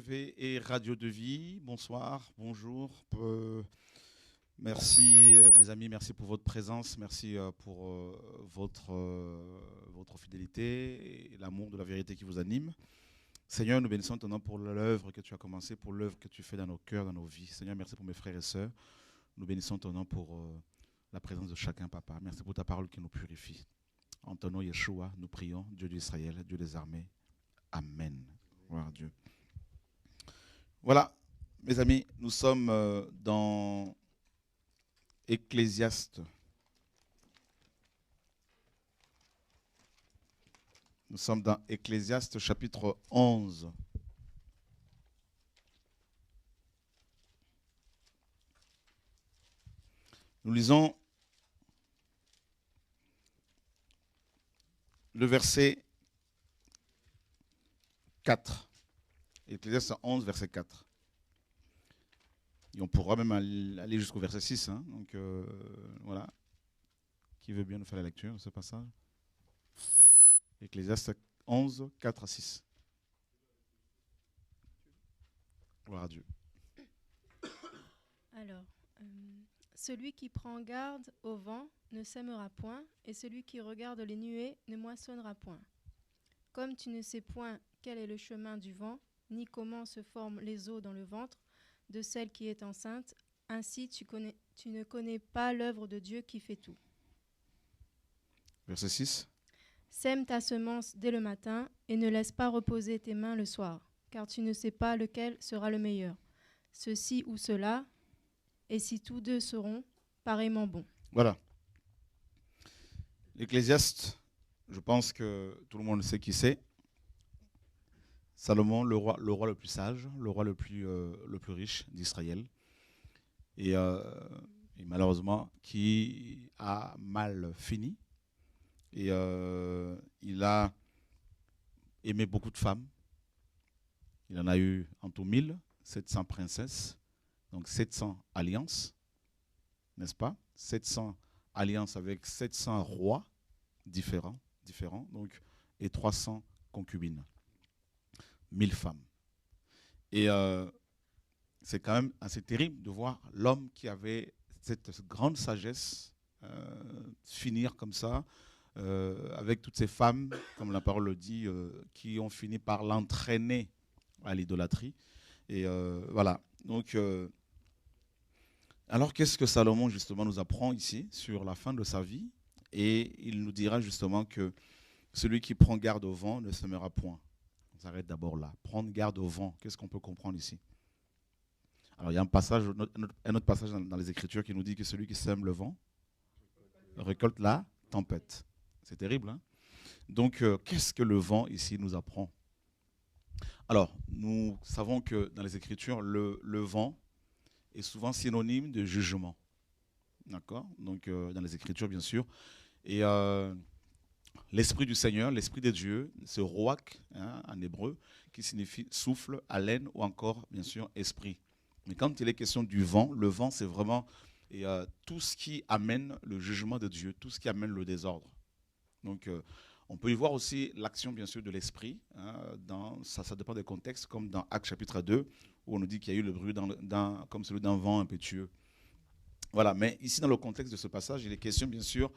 TV et Radio de Vie. Bonsoir, bonjour. Merci mes amis, merci pour votre présence, merci pour votre fidélité et l'amour de la vérité qui vous anime. Seigneur, nous bénissons ton nom pour l'œuvre que tu as commencée, pour l'œuvre que tu fais dans nos cœurs, dans nos vies. Seigneur, merci pour mes frères et sœurs. Nous bénissons ton nom pour la présence de chacun, Papa. Merci pour ta parole qui nous purifie. En ton nom, Yeshua, nous prions, Dieu d'Israël, Dieu des armées. Amen. Gloire à Dieu. Voilà, mes amis, nous sommes dans Ecclésiaste. Nous sommes dans Ecclésiaste chapitre 11. Nous lisons le verset 4. Ecclésiaste 11, verset 4. Et on pourra même aller jusqu'au verset 6. Hein. Donc voilà. Qui veut bien nous faire la lecture de ce passage? Ecclésiaste 11, 4 à 6. Gloire à Dieu. Alors, celui qui prend garde au vent ne sèmera point, et celui qui regarde les nuées ne moissonnera point. Comme tu ne sais point quel est le chemin du vent, ni comment se forment les eaux dans le ventre de celle qui est enceinte, ainsi tu ne connais pas l'œuvre de Dieu qui fait tout. Verset 6. Sème ta semence dès le matin, et ne laisse pas reposer tes mains le soir, car tu ne sais pas lequel sera le meilleur, ceci ou cela, et si tous deux seront pareillement bons. Voilà. L'Ecclésiaste, je pense que tout le monde sait qui c'est. Salomon, le roi le plus sage, le roi le plus riche d'Israël. Et malheureusement, qui a mal fini. Et il a aimé beaucoup de femmes. Il en a eu en tout 1700 princesses, donc 700 alliances, n'est-ce pas? 700 alliances avec 700 rois différents donc, et 300 concubines. 1000 femmes. Et c'est quand même assez terrible de voir l'homme qui avait cette grande sagesse finir comme ça, avec toutes ces femmes, comme la parole le dit, qui ont fini par l'entraîner à l'idolâtrie. Et voilà. Donc, alors qu'est-ce que Salomon justement nous apprend ici sur la fin de sa vie? Et il nous dira justement que celui qui prend garde au vent ne sèmera point. On s'arrête d'abord là. Prendre garde au vent, qu'est-ce qu'on peut comprendre ici? Alors il y a un autre passage dans les Écritures qui nous dit que celui qui sème le vent récolte la tempête. C'est terrible, hein? Donc qu'est-ce que le vent ici nous apprend? Alors nous savons que dans les Écritures, le vent est souvent synonyme de jugement. D'accord? Donc dans les Écritures bien sûr. Et l'Esprit du Seigneur, l'Esprit de Dieu, ce roak en hébreu, qui signifie souffle, haleine ou encore, bien sûr, esprit. Mais quand il est question du vent, le vent, c'est vraiment tout ce qui amène le jugement de Dieu, tout ce qui amène le désordre. Donc, on peut y voir aussi l'action, bien sûr, de l'esprit. Ça dépend des contextes, comme dans Actes chapitre 2, où on nous dit qu'il y a eu le bruit comme celui d'un vent impétueux. Voilà, mais ici, dans le contexte de ce passage, il est question, bien sûr,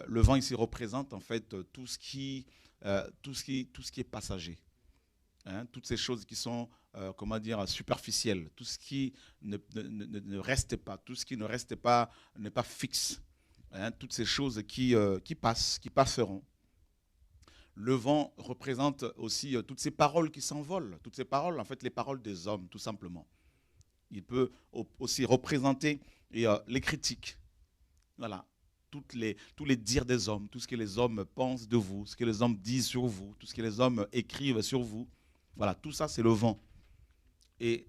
le vent ici représente en fait tout ce qui est passager. Toutes ces choses qui sont, superficielles, tout ce qui ne reste pas, tout ce qui ne reste pas, n'est pas fixe. Toutes ces choses qui passent, qui passeront. Le vent représente aussi toutes ces paroles qui s'envolent, toutes ces paroles, en fait, les paroles des hommes, tout simplement. Il peut aussi représenter les critiques. Voilà. Tous les dires des hommes, tout ce que les hommes pensent de vous, ce que les hommes disent sur vous, tout ce que les hommes écrivent sur vous. Voilà, tout ça, c'est le vent. Et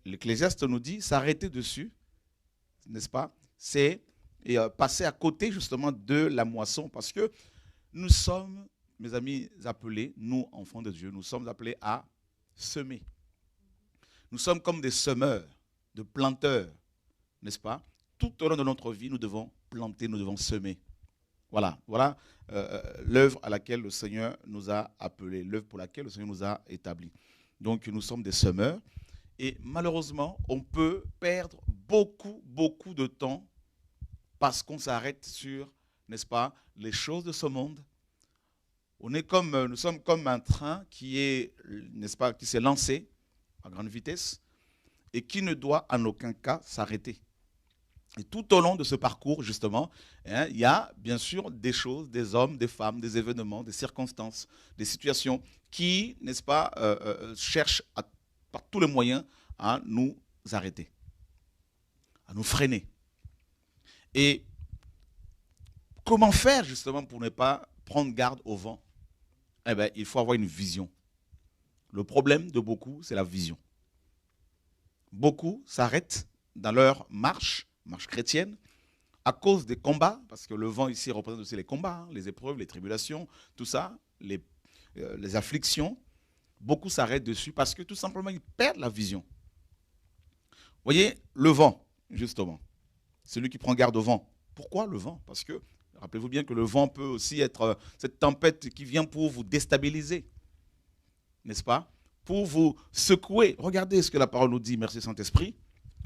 l'Ecclésiaste nous dit, s'arrêter dessus, n'est-ce pas? C'est passer à côté, justement, de la moisson. Parce que nous sommes, mes amis, appelés, nous, enfants de Dieu, nous sommes appelés à semer. Nous sommes comme des semeurs, de planteurs, n'est-ce pas? Tout au long de notre vie, nous devons planter, nous devons semer. Voilà l'œuvre à laquelle le Seigneur nous a appelés, l'œuvre pour laquelle le Seigneur nous a établis. Donc nous sommes des semeurs. Et malheureusement, on peut perdre beaucoup de temps parce qu'on s'arrête sur, n'est-ce pas, les choses de ce monde. Nous sommes comme un train qui est, n'est-ce pas, qui s'est lancé à grande vitesse et qui ne doit en aucun cas s'arrêter. Et tout au long de ce parcours, justement, il y a bien sûr des choses, des hommes, des femmes, des événements, des circonstances, des situations qui, n'est-ce pas, cherchent par tous les moyens à nous arrêter, à nous freiner. Et comment faire justement pour ne pas prendre garde au vent? Eh bien, il faut avoir une vision. Le problème de beaucoup, c'est la vision. Beaucoup s'arrêtent dans leur marche chrétienne, à cause des combats, parce que le vent ici représente aussi les combats, les épreuves, les tribulations, tout ça, les afflictions. Beaucoup s'arrêtent dessus parce que tout simplement, ils perdent la vision. Vous voyez, le vent, justement, celui qui prend garde au vent. Pourquoi le vent? Parce que, rappelez-vous bien que le vent peut aussi être cette tempête qui vient pour vous déstabiliser, n'est-ce pas? Pour vous secouer. Regardez ce que la parole nous dit, merci Saint-Esprit.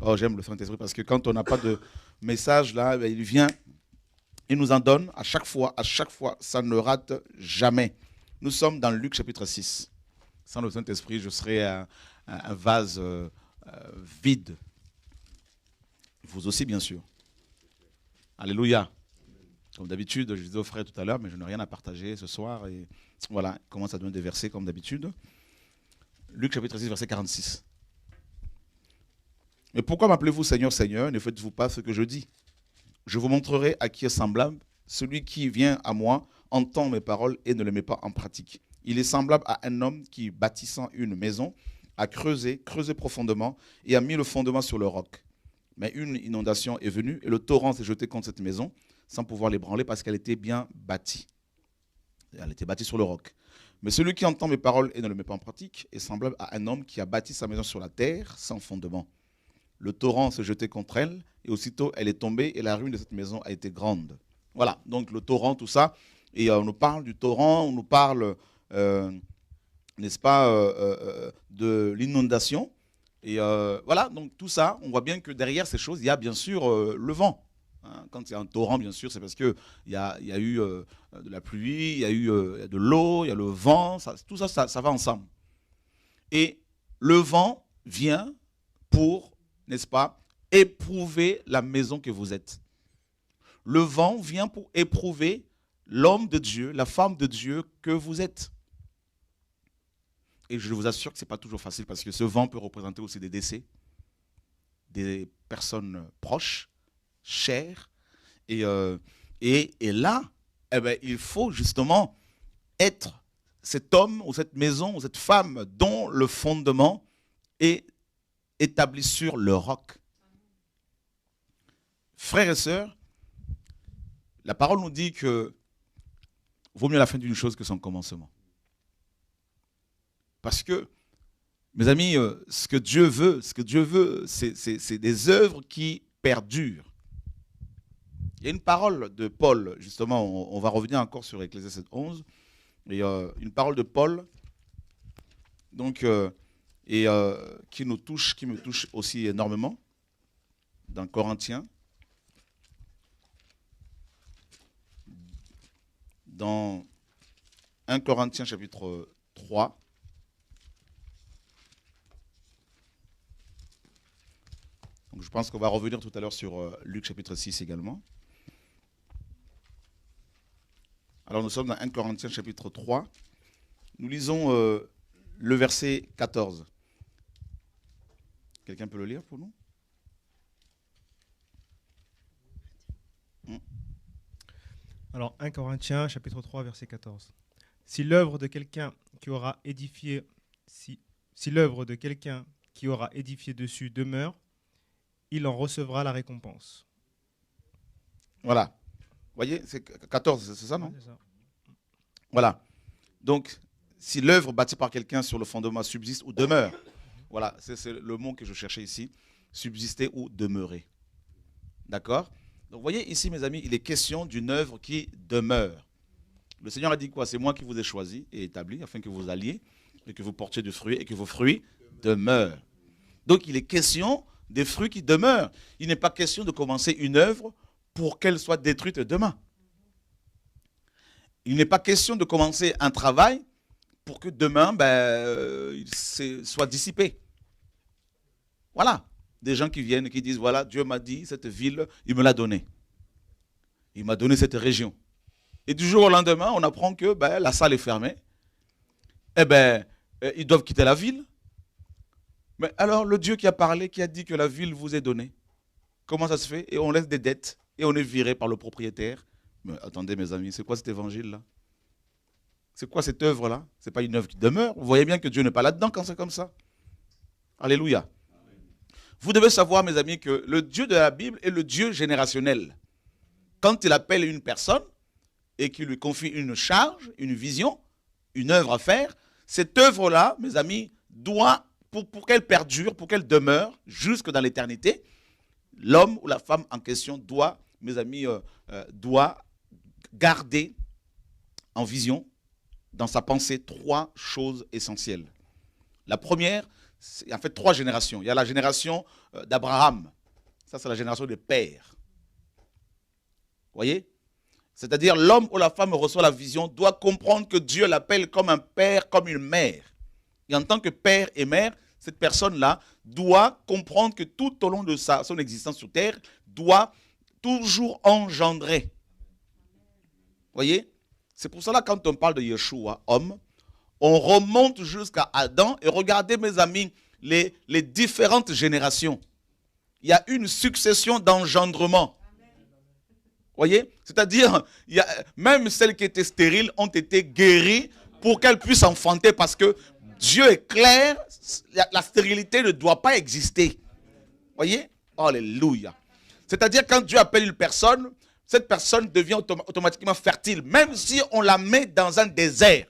Oh, j'aime le Saint-Esprit parce que quand on n'a pas de message, là, il vient, il nous en donne à chaque fois, ça ne rate jamais. Nous sommes dans Luc chapitre 6. Sans le Saint-Esprit, je serais un vase vide. Vous aussi, bien sûr. Alléluia. Comme d'habitude, je disais aux frères tout à l'heure, mais je n'ai rien à partager ce soir. Et voilà, il commence à donner des versets comme d'habitude. Luc chapitre 6, verset 46. Mais pourquoi m'appelez-vous Seigneur, Seigneur, ne faites-vous pas ce que je dis? Je vous montrerai à qui est semblable. Celui qui vient à moi entend mes paroles et ne les met pas en pratique. Il est semblable à un homme qui, bâtissant une maison, a creusé profondément et a mis le fondement sur le roc. Mais une inondation est venue et le torrent s'est jeté contre cette maison sans pouvoir l'ébranler parce qu'elle était bien bâtie. Elle était bâtie sur le roc. Mais celui qui entend mes paroles et ne les met pas en pratique est semblable à un homme qui a bâti sa maison sur la terre sans fondement. Le torrent s'est jeté contre elle et aussitôt elle est tombée et la ruine de cette maison a été grande. Voilà, donc le torrent, tout ça. Et on nous parle du torrent, on nous parle, n'est-ce pas, de l'inondation. Et voilà, donc tout ça, on voit bien que derrière ces choses, il y a bien sûr le vent. Hein, quand il y a un torrent, bien sûr, c'est parce qu'il y a eu de la pluie, il y a eu de l'eau, il y a le vent, tout ça, ça va ensemble. Et le vent vient pour, n'est-ce pas, éprouver la maison que vous êtes. Le vent vient pour éprouver l'homme de Dieu, la femme de Dieu que vous êtes. Et je vous assure que ce n'est pas toujours facile parce que ce vent peut représenter aussi des décès, des personnes proches, chères. Et là, eh bien, il faut justement être cet homme ou cette maison ou cette femme dont le fondement est établi sur le roc. Frères et sœurs, la parole nous dit que vaut mieux la fin d'une chose que son commencement. Parce que, mes amis, ce que Dieu veut, c'est des œuvres qui perdurent. Il y a une parole de Paul, justement, on va revenir encore sur Ecclésiaste 11, et une parole de Paul, donc, qui me touche aussi énormément, dans Corinthiens, dans 1 Corinthiens chapitre 3, donc je pense qu'on va revenir tout à l'heure sur Luc chapitre 6 également. Alors nous sommes dans 1 Corinthiens chapitre 3. Nous lisons le verset 14. Quelqu'un peut le lire pour nous? Alors 1 Corinthiens chapitre 3 verset 14. Si l'œuvre de quelqu'un qui aura édifié dessus demeure, il en recevra la récompense. Voilà. Vous voyez, c'est 14, c'est ça, non? C'est ça. Voilà. Donc, si l'œuvre bâtie par quelqu'un sur le fondement subsiste ou demeure, voilà, c'est le mot que je cherchais ici, subsister ou demeurer. D'accord? Donc, vous voyez, ici, mes amis, il est question d'une œuvre qui demeure. Le Seigneur a dit quoi? C'est moi qui vous ai choisi et établi afin que vous alliez et que vous portiez du fruit et que vos fruits demeurent. Donc il est question des fruits qui demeurent. Il n'est pas question de commencer une œuvre pour qu'elle soit détruite demain. Il n'est pas question de commencer un travail pour que demain, il soit dissipé. Voilà. Des gens qui viennent et qui disent, voilà, Dieu m'a dit, cette ville, il me l'a donnée. Il m'a donné cette région. Et du jour au lendemain, on apprend que la salle est fermée. Ils doivent quitter la ville. Mais alors, le Dieu qui a parlé, qui a dit que la ville vous est donnée, comment ça se fait? Et on laisse des dettes et on est viré par le propriétaire. Mais attendez, mes amis, c'est quoi cet évangile-là? C'est quoi cette œuvre-là? Ce n'est pas une œuvre qui demeure. Vous voyez bien que Dieu n'est pas là-dedans quand c'est comme ça. Alléluia. Vous devez savoir, mes amis, que le Dieu de la Bible est le Dieu générationnel. Quand il appelle une personne et qu'il lui confie une charge, une vision, une œuvre à faire, cette œuvre-là, mes amis, doit, pour qu'elle perdure, pour qu'elle demeure jusque dans l'éternité, l'homme ou la femme en question doit, mes amis, doit garder en vision, dans sa pensée, 3 choses essentielles. La première, c'est en fait 3 générations. Il y a la génération d'Abraham. Ça, c'est la génération des pères. Vous voyez? C'est-à-dire, l'homme ou la femme reçoit la vision, doit comprendre que Dieu l'appelle comme un père, comme une mère. Et en tant que père et mère, cette personne-là doit comprendre que tout au long de son existence sur terre, doit toujours engendrer. Vous voyez? C'est pour cela, quand on parle de Yeshua, homme, on remonte jusqu'à Adam et regardez, mes amis, les différentes générations. Il y a une succession d'engendrements. Vous voyez? C'est-à-dire, même celles qui étaient stériles ont été guéries pour qu'elles puissent enfanter parce que Dieu est clair, la stérilité ne doit pas exister. Vous voyez? Alléluia. C'est-à-dire, quand Dieu appelle une personne, cette personne devient automatiquement fertile, même si on la met dans un désert.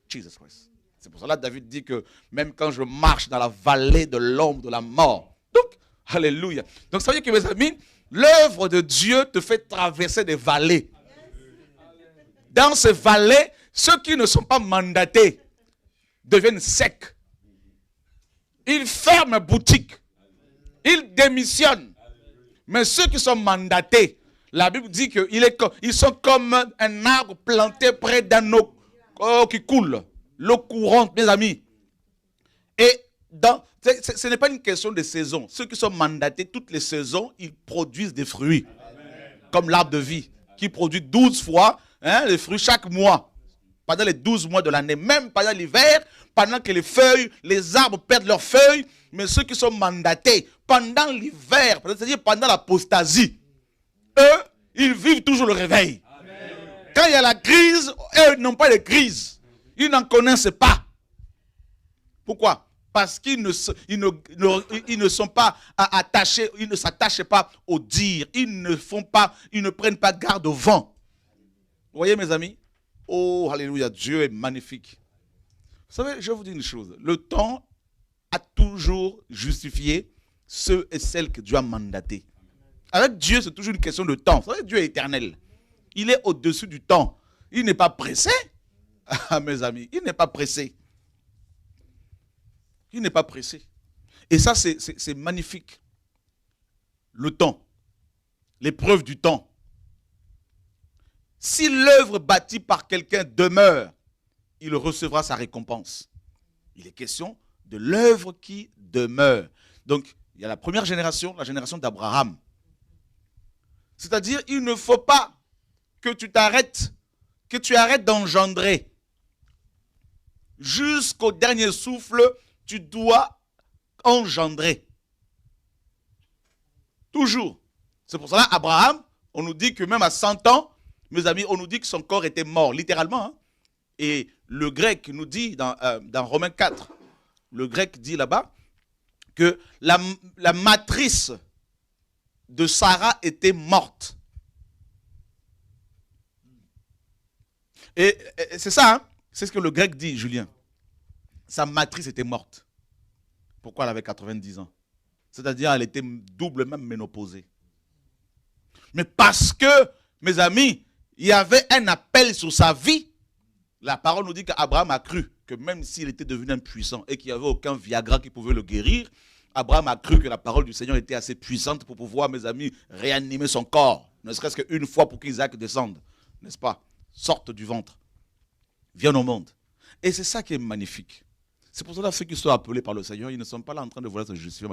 Jesus Christ. C'est pour cela que David dit que même quand je marche dans la vallée de l'ombre de la mort. Donc, alléluia. Donc, ça veut dire que, mes amis, l'œuvre de Dieu te fait traverser des vallées. Dans ces vallées, ceux qui ne sont pas mandatés deviennent secs. Ils ferment boutique. Ils démissionnent. Mais ceux qui sont mandatés, la Bible dit qu'ils sont comme un arbre planté près d'un eau qui coule. L'eau courante, mes amis. Et ce n'est pas une question de saison. Ceux qui sont mandatés, toutes les saisons, ils produisent des fruits. Amen. Comme l'arbre de vie, qui produit 12 fois les fruits chaque mois. Pendant les 12 mois de l'année. Même pendant l'hiver, pendant que les arbres perdent leurs feuilles. Mais ceux qui sont mandatés, pendant l'hiver, c'est-à-dire pendant l'apostasie, eux, ils vivent toujours le réveil. Amen. Quand il y a la crise, eux n'ont pas de crise. Ils n'en connaissent pas. Pourquoi? Parce qu'ils ne sont pas attachés, ils ne s'attachent pas au dire. Ils ne prennent pas garde au vent. Vous voyez, mes amis? Oh, alléluia, Dieu est magnifique. Vous savez, je vais vous dire une chose. Le temps a toujours justifié ceux et celles que Dieu a mandatés. Avec Dieu, c'est toujours une question de temps. Vous savez, Dieu est éternel. Il est au-dessus du temps. Il n'est pas pressé. Ah, mes amis, il n'est pas pressé. Il n'est pas pressé. Et ça, c'est magnifique. Le temps. L'épreuve du temps. Si l'œuvre bâtie par quelqu'un demeure, il recevra sa récompense. Il est question de l'œuvre qui demeure. Donc, il y a la première génération, la génération d'Abraham. C'est-à-dire, il ne faut pas que tu arrêtes d'engendrer. Jusqu'au dernier souffle, tu dois engendrer. Toujours. C'est pour cela, Abraham, on nous dit que même à 100 ans, mes amis, on nous dit que son corps était mort, littéralement. Hein? Et le grec nous dit, dans Romains 4, le grec dit là-bas, que la matrice de Sarah était morte. Et c'est ça, hein? C'est ce que le grec dit, Julien. Sa matrice était morte. Pourquoi elle avait 90 ans? C'est-à-dire elle était doublement ménopausée. Mais parce que, mes amis, il y avait un appel sur sa vie La parole nous dit qu'Abraham a cru que même s'il était devenu impuissant et qu'il n'y avait aucun Viagra qui pouvait le guérir, Abraham a cru que la parole du Seigneur était assez puissante pour pouvoir, mes amis, réanimer son corps. Ne serait-ce qu'une fois pour qu'Isaac descende, n'est-ce pas? Sorte du ventre, vienne au monde. Et c'est ça qui est magnifique. C'est pour cela que ceux qui sont appelés par le Seigneur, ils ne sont pas là en train de vouloir se justifier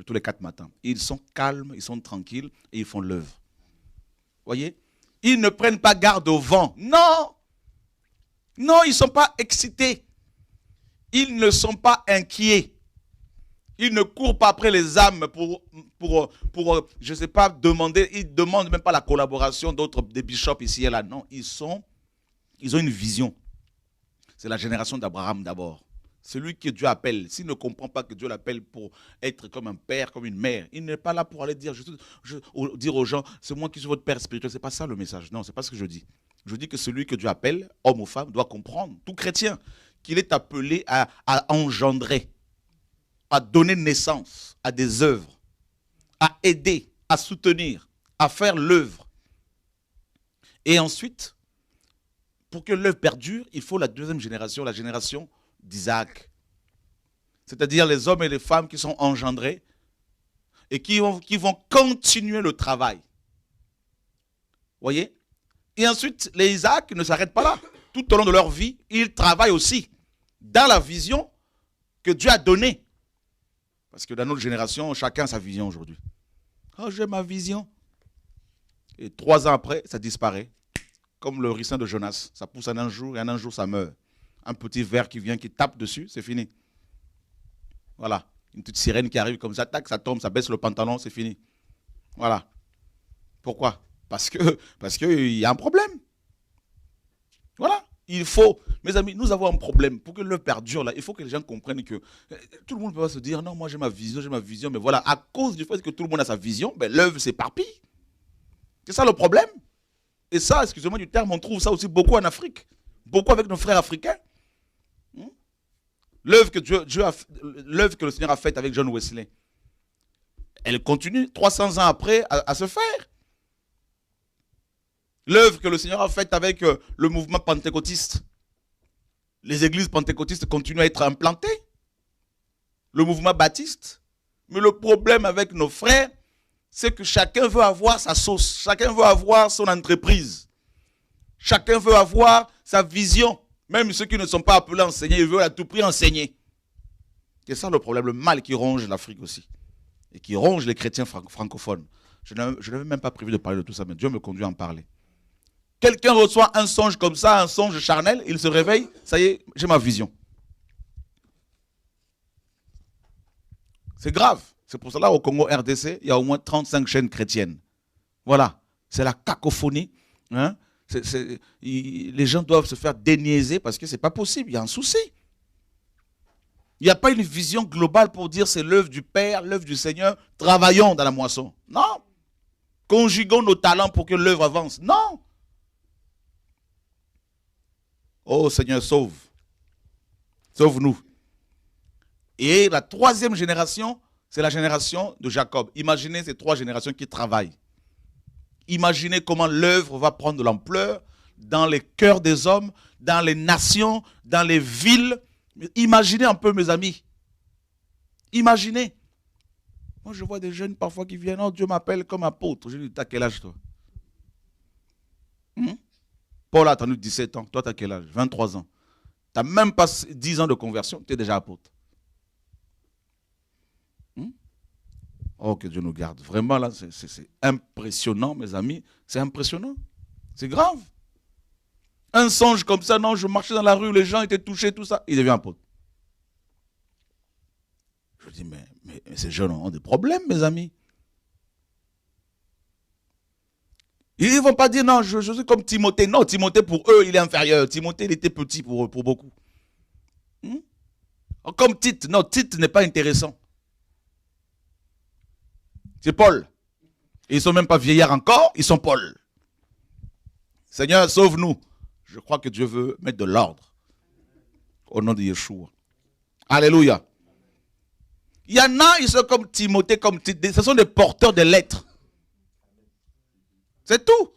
tous les 4 matins. Ils sont calmes, ils sont tranquilles et ils font l'œuvre. Voyez? Ils ne prennent pas garde au vent. Non! Non, ils ne sont pas excités. Ils ne sont pas inquiets. Ils ne courent pas après les âmes pour je ne sais pas, demander. Ils ne demandent même pas la collaboration des bishops ici et là. Non, ils ont une vision. C'est la génération d'Abraham d'abord. Celui que Dieu appelle. S'il ne comprend pas que Dieu l'appelle pour être comme un père, comme une mère, il n'est pas là pour aller dire aux gens, c'est moi qui suis votre père spirituel. Ce n'est pas ça le message. Non, ce n'est pas ce que je dis. Je dis que celui que Dieu appelle, homme ou femme, doit comprendre, tout chrétien, qu'il est appelé à engendrer, à donner naissance à des œuvres, à aider, à soutenir, à faire l'œuvre. Et ensuite, pour que l'œuvre perdure, il faut la deuxième génération, la génération d'Isaac. C'est-à-dire les hommes et les femmes qui sont engendrés et qui vont continuer le travail. Voyez? Et ensuite, les Isaac ne s'arrêtent pas là. Tout au long de leur vie, ils travaillent aussi dans la vision que Dieu a donnée. Parce que dans notre génération, chacun a sa vision aujourd'hui. Oh, j'ai ma vision. Et 3 ans après, ça disparaît. Comme le ricin de Jonas. Ça pousse en un jour et en un jour, ça meurt. Un petit ver qui vient, qui tape dessus, c'est fini. Voilà. Une petite sirène qui arrive comme ça, tac, ça tombe, ça baisse le pantalon, c'est fini. Voilà. Pourquoi? Parce qu'il y a un problème. Voilà. Il faut, mes amis, nous avons un problème. Pour que l'œuvre perdure, là, il faut que les gens comprennent que tout le monde ne peut pas se dire, non, moi j'ai ma vision, mais voilà, à cause du fait que tout le monde a sa vision, ben, l'œuvre s'éparpille. C'est ça le problème. Et ça, excusez-moi du terme, on trouve ça aussi beaucoup en Afrique. Beaucoup avec nos frères africains. L'œuvre que le Seigneur a faite avec John Wesley, elle continue 300 ans après à se faire. L'œuvre que le Seigneur a faite avec le mouvement pentecôtiste. Les églises pentecôtistes continuent à être implantées. Le mouvement baptiste. Mais le problème avec nos frères, c'est que chacun veut avoir sa sauce. Chacun veut avoir son entreprise. Chacun veut avoir sa vision. Même ceux qui ne sont pas appelés à enseigner, ils veulent à tout prix enseigner. C'est ça le problème, le mal qui ronge l'Afrique aussi. Et qui ronge les chrétiens francophones. Je n'avais même pas prévu de parler de tout ça, mais Dieu me conduit à en parler. Quelqu'un reçoit un songe comme ça, un songe charnel, il se réveille, ça y est, j'ai ma vision. C'est grave. C'est pour cela au Congo RDC, il y a au moins 35 chaînes chrétiennes. Voilà, c'est la cacophonie. Hein? Les gens doivent se faire déniaiser parce que ce n'est pas possible, il y a un souci. Il n'y a pas une vision globale pour dire c'est l'œuvre du Père, l'œuvre du Seigneur, travaillons dans la moisson. Non. Conjuguons nos talents pour que l'œuvre avance. Non. Oh Seigneur, sauve. Sauve-nous. Et la 3e génération, c'est la génération de Jacob. Imaginez ces 3 générations qui travaillent. Imaginez comment l'œuvre va prendre de l'ampleur dans les cœurs des hommes, dans les nations, dans les villes. Imaginez un peu, mes amis. Imaginez. Moi, je vois des jeunes parfois qui viennent. Oh, Dieu m'appelle comme apôtre. Je lui dis, t'as quel âge, toi? Paul a attendu 17 ans. Toi, t'as quel âge? 23 ans. Tu n'as même pas 10 ans de conversion. Tu es déjà apôtre. Oh, que Dieu nous garde. Vraiment, là, c'est impressionnant, mes amis. C'est impressionnant. C'est grave. Un songe comme ça, non, je marchais dans la rue, les gens étaient touchés, tout ça. Il devient apôtre. Je dis, mais ces jeunes ont des problèmes, mes amis. Ils ne vont pas dire, non, je suis comme Timothée. Non, Timothée, pour eux, il est inférieur. Timothée, il était petit pour beaucoup. Comme Tite. Non, Tite n'est pas intéressant. C'est Paul. Ils ne sont même pas vieillards encore, ils sont Paul. Seigneur, sauve-nous. Je crois que Dieu veut mettre de l'ordre. Au nom de Yeshua. Alléluia. Il y en a, ils sont comme Timothée, comme Tite. Ce sont des porteurs de lettres. C'est tout.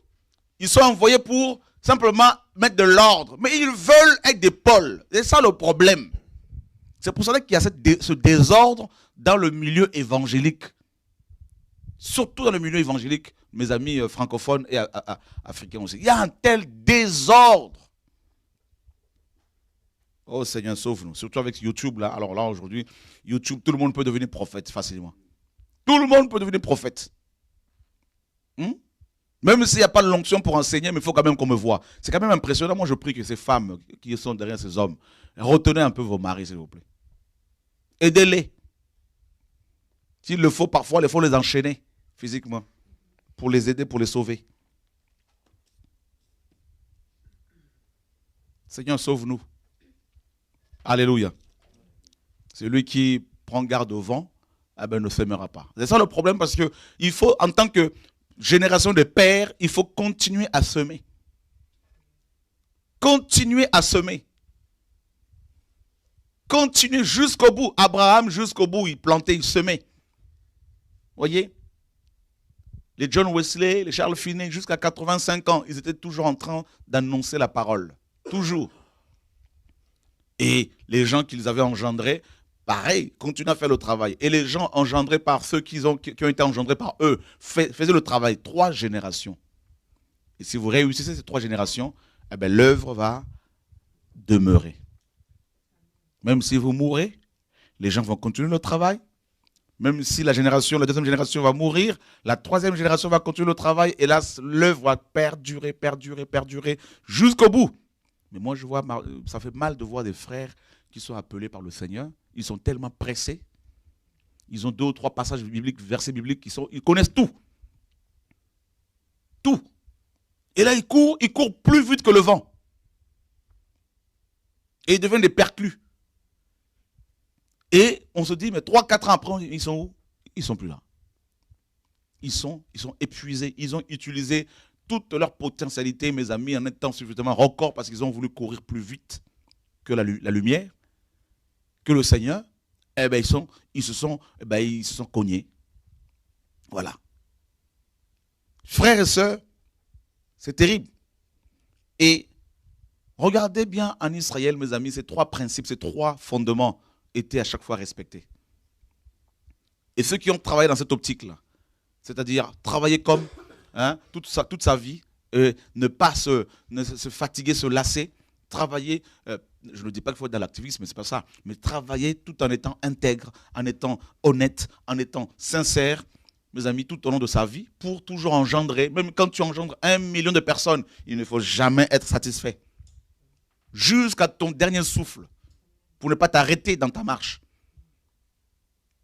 Ils sont envoyés pour simplement mettre de l'ordre, mais ils veulent être des Paul. C'est ça le problème. C'est pour cela qu'il y a ce désordre dans le milieu évangélique. Surtout dans le milieu évangélique, mes amis francophones et africains aussi. Il y a un tel désordre. Oh Seigneur, sauve-nous. Surtout avec YouTube, là. Alors là, aujourd'hui, YouTube, tout le monde peut devenir prophète facilement. Tout le monde peut devenir prophète. Même s'il n'y a pas de l'onction pour enseigner, mais il faut quand même qu'on me voie. C'est quand même impressionnant. Moi, je prie que ces femmes qui sont derrière ces hommes, retenez un peu vos maris, s'il vous plaît. Aidez-les. S'il le faut, parfois, il faut les enchaîner physiquement pour les aider, pour les sauver. Seigneur, sauve-nous. Alléluia. Celui qui prend garde au vent, ne s'aimera pas. C'est ça le problème, parce que il faut, en tant que génération de pères, il faut continuer à semer. Continuer à semer. Continuer jusqu'au bout. Abraham, jusqu'au bout, il plantait, il semait. Voyez? Les John Wesley, les Charles Finney, jusqu'à 85 ans, ils étaient toujours en train d'annoncer la parole. Toujours. Et les gens qu'ils avaient engendrés, pareil, continuaient à faire le travail. Et les gens engendrés par ceux qui ont été engendrés par eux faisaient le travail. 3 générations. Et si vous réussissez ces 3 générations, l'œuvre va demeurer. Même si vous mourrez, les gens vont continuer le travail. Même si la 2e génération va mourir, la 3e génération va continuer le travail. Et là, l'œuvre va perdurer, perdurer, perdurer jusqu'au bout. Mais moi, je vois, ça fait mal de voir des frères qui sont appelés par le Seigneur. Ils sont tellement pressés. Ils ont 2 ou 3 passages bibliques, versets bibliques, ils connaissent tout. Tout. Et là, ils courent plus vite que le vent. Et ils deviennent des perclus. Et on se dit, mais 3-4 ans après, ils sont où? Ils ne sont plus là. Ils sont épuisés. Ils ont utilisé toute leur potentialité, mes amis, en étant suffisamment record, parce qu'ils ont voulu courir plus vite que la lumière, que le Seigneur. Ils se sont cognés. Voilà. Frères et sœurs, c'est terrible. Et regardez bien en Israël, mes amis, ces 3 principes, ces 3 fondements étaient à chaque fois respectés. Et ceux qui ont travaillé dans cette optique-là, c'est-à-dire travailler comme toute sa vie, ne pas se fatiguer, se lasser, travailler, je ne dis pas qu'il faut être dans l'activisme, mais ce n'est pas ça, mais travailler tout en étant intègre, en étant honnête, en étant sincère, mes amis, tout au long de sa vie, pour toujours engendrer, même quand tu engendres 1 million de personnes, il ne faut jamais être satisfait. Jusqu'à ton dernier souffle, pour ne pas t'arrêter dans ta marche.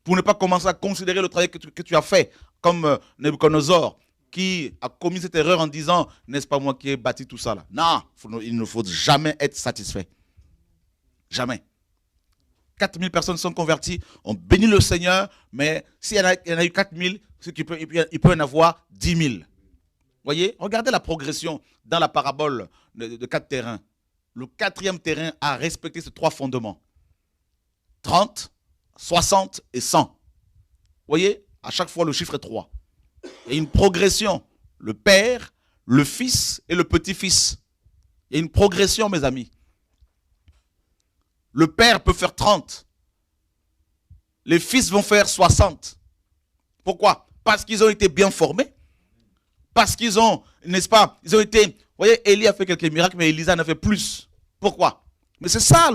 Pour ne pas commencer à considérer le travail que tu as fait, comme Nebuchadnezzar, qui a commis cette erreur en disant, n'est-ce pas moi qui ai bâti tout ça là? Non, il ne faut jamais être satisfait. Jamais. 4000 personnes sont converties, on bénit le Seigneur, mais s'il y en a eu 4000, il peut y en avoir 10 000. Voyez, regardez la progression dans la parabole de 4 terrains. Le 4e terrain a respecté ces 3 fondements. 30, 60 et 100. Voyez, à chaque fois le chiffre est 3. Il y a une progression. Le Père, le Fils et le Petit-Fils. Il y a une progression, mes amis. Le Père peut faire 30. Les fils vont faire 60. Pourquoi? Parce qu'ils ont été bien formés. Parce qu'ils ont, n'est-ce pas, ils ont été, vous voyez, Élie a fait quelques miracles, mais Élisa en a fait plus. Pourquoi? Mais c'est ça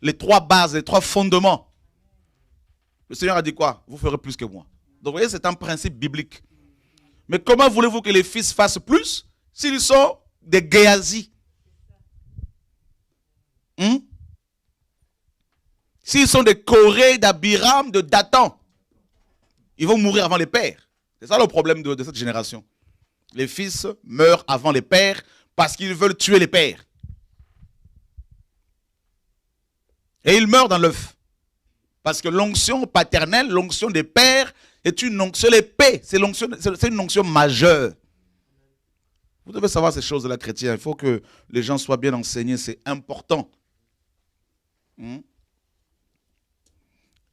les 3 bases, les 3 fondements. Le Seigneur a dit quoi? Vous ferez plus que moi. Donc vous voyez, c'est un principe biblique. Mais comment voulez-vous que les fils fassent plus s'ils sont des Géasi? S'ils sont des Corée, d'Abiram, de Dathan, ils vont mourir avant les pères. C'est ça le problème de cette génération. Les fils meurent avant les pères parce qu'ils veulent tuer les pères. Et ils meurent dans l'œuf. Parce que l'onction paternelle, l'onction des pères, est une onction, l'épée, c'est une onction majeure. Vous devez savoir ces choses-là, chrétiens. Il faut que les gens soient bien enseignés, c'est important.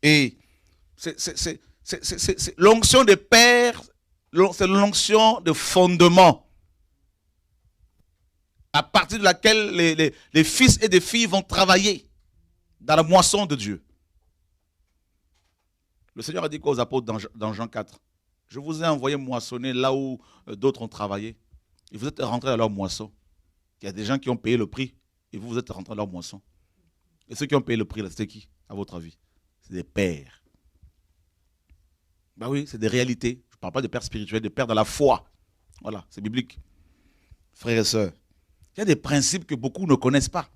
Et c'est l'onction des pères, c'est l'onction de fondement. à partir de laquelle les fils et des filles vont travailler dans la moisson de Dieu. Le Seigneur a dit quoi aux apôtres dans Jean 4? Je vous ai envoyé moissonner là où d'autres ont travaillé. Et vous êtes rentrés dans leur moisson. Il y a des gens qui ont payé le prix et vous êtes rentrés dans leur moisson. Et ceux qui ont payé le prix, c'était qui, à votre avis? C'est des pères. Ben oui, c'est des réalités. Je ne parle pas de pères spirituels, de pères dans la foi. Voilà, c'est biblique. Frères et sœurs, il y a des principes que beaucoup ne connaissent pas.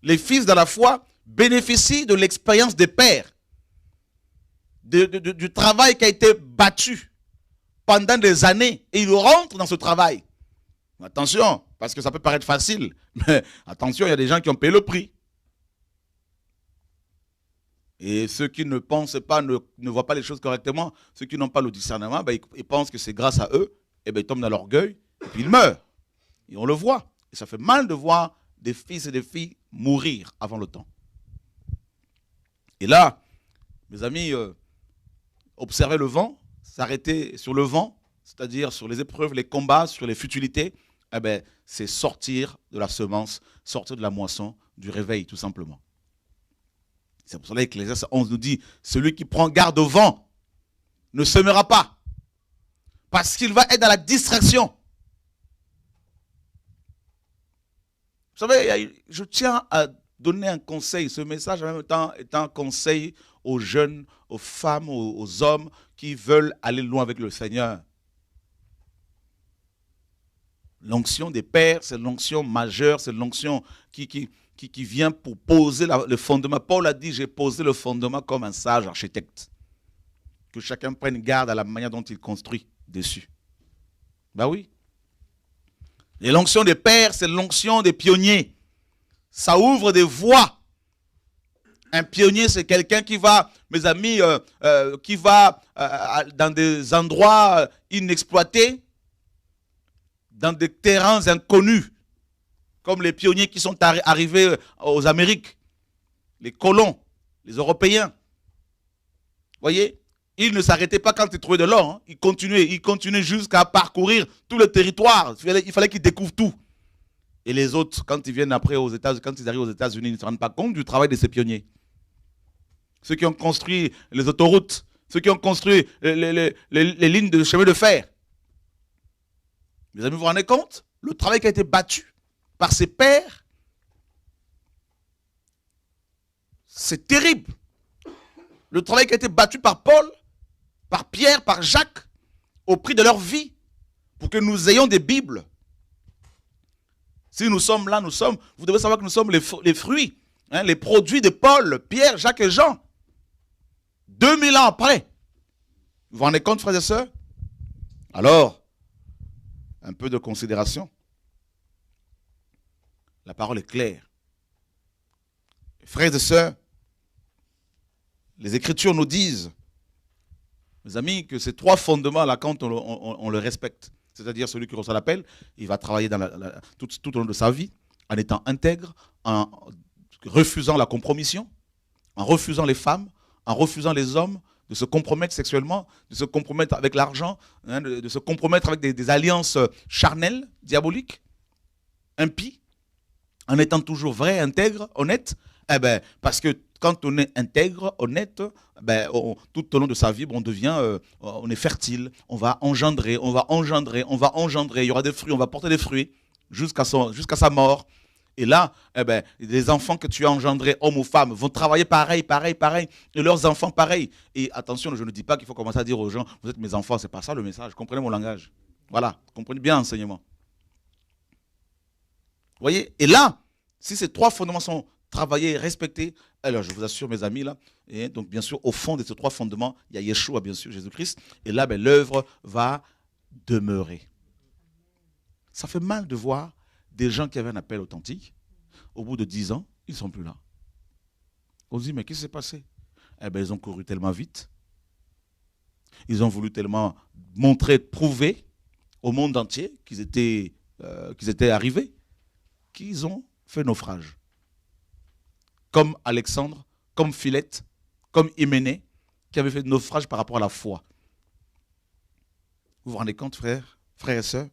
Les fils dans la foi bénéficient de l'expérience des pères, du travail qui a été battu pendant des années, et ils rentrent dans ce travail. Attention, parce que ça peut paraître facile, mais attention, il y a des gens qui ont payé le prix. Et ceux qui ne pensent pas, ne voient pas les choses correctement, ceux qui n'ont pas le discernement, ben, ils pensent que c'est grâce à eux, et ben, ils tombent dans l'orgueil, et puis ils meurent. Et on le voit. Et ça fait mal de voir des fils et des filles mourir avant le temps. Et là, mes amis, observer le vent, s'arrêter sur le vent, c'est-à-dire sur les épreuves, les combats, sur les futilités, eh ben, c'est sortir de la semence, sortir de la moisson, du réveil, tout simplement. C'est pour cela que l'Ecclésiaste 11 nous dit, celui qui prend garde au vent ne semera pas, parce qu'il va être dans la distraction. Vous savez, je tiens à donner un conseil. Ce message, en même temps, est un conseil aux jeunes, aux femmes, aux hommes qui veulent aller loin avec le Seigneur. L'onction des pères, c'est l'onction majeure, c'est l'onction qui vient pour poser le fondement. Paul a dit, j'ai posé le fondement comme un sage architecte. Que chacun prenne garde à la manière dont il construit dessus. Ben oui. Et l'onction des pères, c'est l'onction des pionniers. Ça ouvre des voies. Un pionnier, c'est quelqu'un qui va, mes amis, qui va dans des endroits inexploités, dans des terrains inconnus, comme les pionniers qui sont arrivés aux Amériques, les colons, les Européens. Vous voyez, ils ne s'arrêtaient pas quand ils trouvaient de l'or. Hein. Ils continuaient jusqu'à parcourir tout le territoire. Il fallait qu'ils découvrent tout. Et les autres, quand ils viennent après aux États-Unis, quand ils arrivent aux États-Unis, ils ne se rendent pas compte du travail de ces pionniers. Ceux qui ont construit les autoroutes, ceux qui ont construit les lignes de chemin de fer. Mes amis, vous vous rendez compte? Le travail qui a été battu par ces pères, c'est terrible. Le travail qui a été battu par Paul, par Pierre, par Jacques, au prix de leur vie, pour que nous ayons des Bibles. Si nous sommes là, vous devez savoir que nous sommes les fruits, hein, les produits de Paul, Pierre, Jacques et Jean. 2000 ans après. Vous vous rendez compte, frères et sœurs? Alors, un peu de considération. La parole est claire. Frères et sœurs, les Écritures nous disent, mes amis, que ces trois fondements-là, quand on le respecte, c'est-à-dire celui qui reçoit l'appel, il va travailler tout au long de sa vie, en étant intègre, en refusant la compromission, en refusant les femmes, en refusant les hommes, de se compromettre sexuellement, de se compromettre avec l'argent, hein, de se compromettre avec des alliances charnelles, diaboliques, impies, en étant toujours vrai, intègre, honnête. Eh ben, parce que quand on est intègre, honnête, ben, tout au long de sa vie, on est fertile, on va engendrer, il y aura des fruits, on va porter des fruits jusqu'à sa mort. Et là, eh ben, les enfants que tu as engendrés, hommes ou femmes, vont travailler pareil, et leurs enfants pareil. Et attention, je ne dis pas qu'il faut commencer à dire aux gens, vous êtes mes enfants, c'est pas ça le message, comprenez mon langage. Voilà, comprenez bien l'enseignement. Vous voyez? Et là, si ces trois fondements sont travaillés, respectés, alors je vous assure mes amis, là, et donc bien sûr, au fond de ces trois fondements, il y a Yeshua, bien sûr, Jésus-Christ, et là, ben, l'œuvre va demeurer. Ça fait mal de voir des gens qui avaient un appel authentique, au bout de 10 ans, ils ne sont plus là. On se dit, mais qu'est-ce qui s'est passé? Eh bien, ils ont couru tellement vite, ils ont voulu tellement montrer, prouver au monde entier qu'ils étaient arrivés, qu'ils ont fait naufrage. Comme Alexandre, comme Philette, comme Hyménée, qui avaient fait naufrage par rapport à la foi. Vous vous rendez compte, frères et sœurs?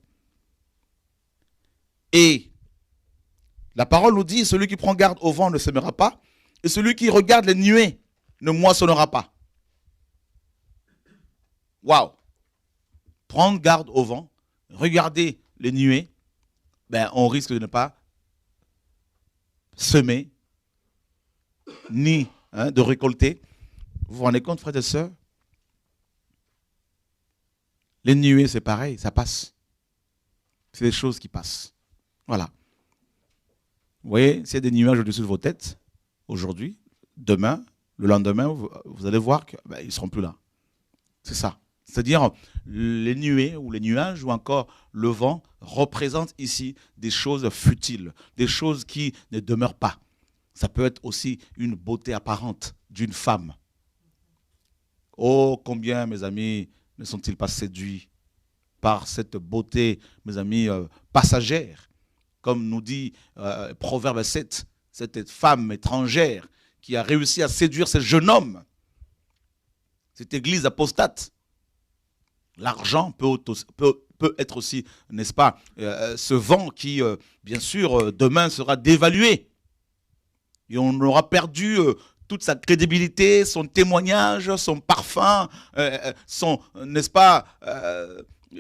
Et la parole nous dit, celui qui prend garde au vent ne sèmera pas, et celui qui regarde les nuées ne moissonnera pas. Waouh! Prendre garde au vent, regarder les nuées, ben on risque de ne pas semer, ni de récolter. Vous vous rendez compte, frères et sœurs? Les nuées, c'est pareil, ça passe. C'est des choses qui passent. Voilà. Vous voyez, s'il y a des nuages au-dessus de vos têtes, aujourd'hui, demain, le lendemain, vous allez voir qu'ils ne seront plus là. C'est ça. C'est-à-dire, les nuées ou les nuages ou encore le vent représentent ici des choses futiles, des choses qui ne demeurent pas. Ça peut être aussi une beauté apparente d'une femme. Oh, combien, mes amis, ne sont-ils pas séduits par cette beauté, mes amis, passagère. Comme nous dit Proverbe 7, cette femme étrangère qui a réussi à séduire ce jeune homme, cette église apostate. L'argent peut être aussi, n'est-ce pas, ce vent qui, bien sûr, demain sera dévalué. Et on aura perdu toute sa crédibilité, son témoignage, son parfum, son, n'est-ce pas,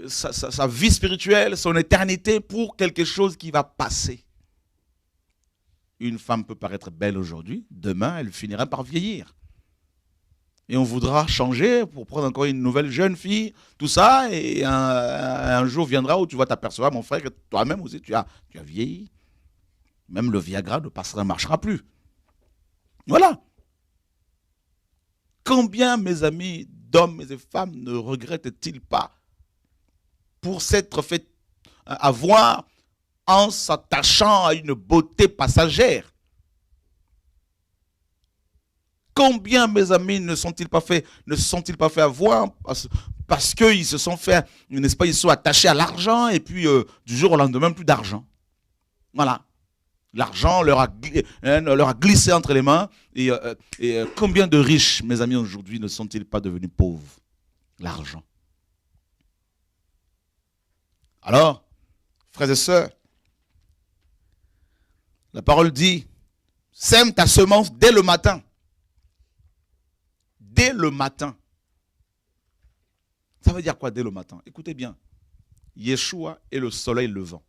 sa vie spirituelle, son éternité pour quelque chose qui va passer. Une femme peut paraître belle aujourd'hui, demain elle finira par vieillir. Et on voudra changer pour prendre encore une nouvelle jeune fille, tout ça, et un jour viendra où tu vas t'apercevoir, mon frère, que toi-même aussi tu as vieilli. Même le Viagra ne marchera plus. Voilà. Combien, mes amis, d'hommes et de femmes ne regrettent-ils pas pour s'être fait avoir en s'attachant à une beauté passagère? Combien, mes amis, ne se sont-ils pas fait avoir parce qu'ils se sont fait, n'est-ce pas, ils sont attachés à l'argent et puis du jour au lendemain, plus d'argent. Voilà. L'argent leur a glissé entre les mains. Et combien de riches, mes amis, aujourd'hui, ne sont-ils pas devenus pauvres? L'argent. Alors, frères et sœurs, la parole dit, sème ta semence dès le matin. Dès le matin. Ça veut dire quoi dès le matin? Écoutez bien. Yeshua est le soleil levant.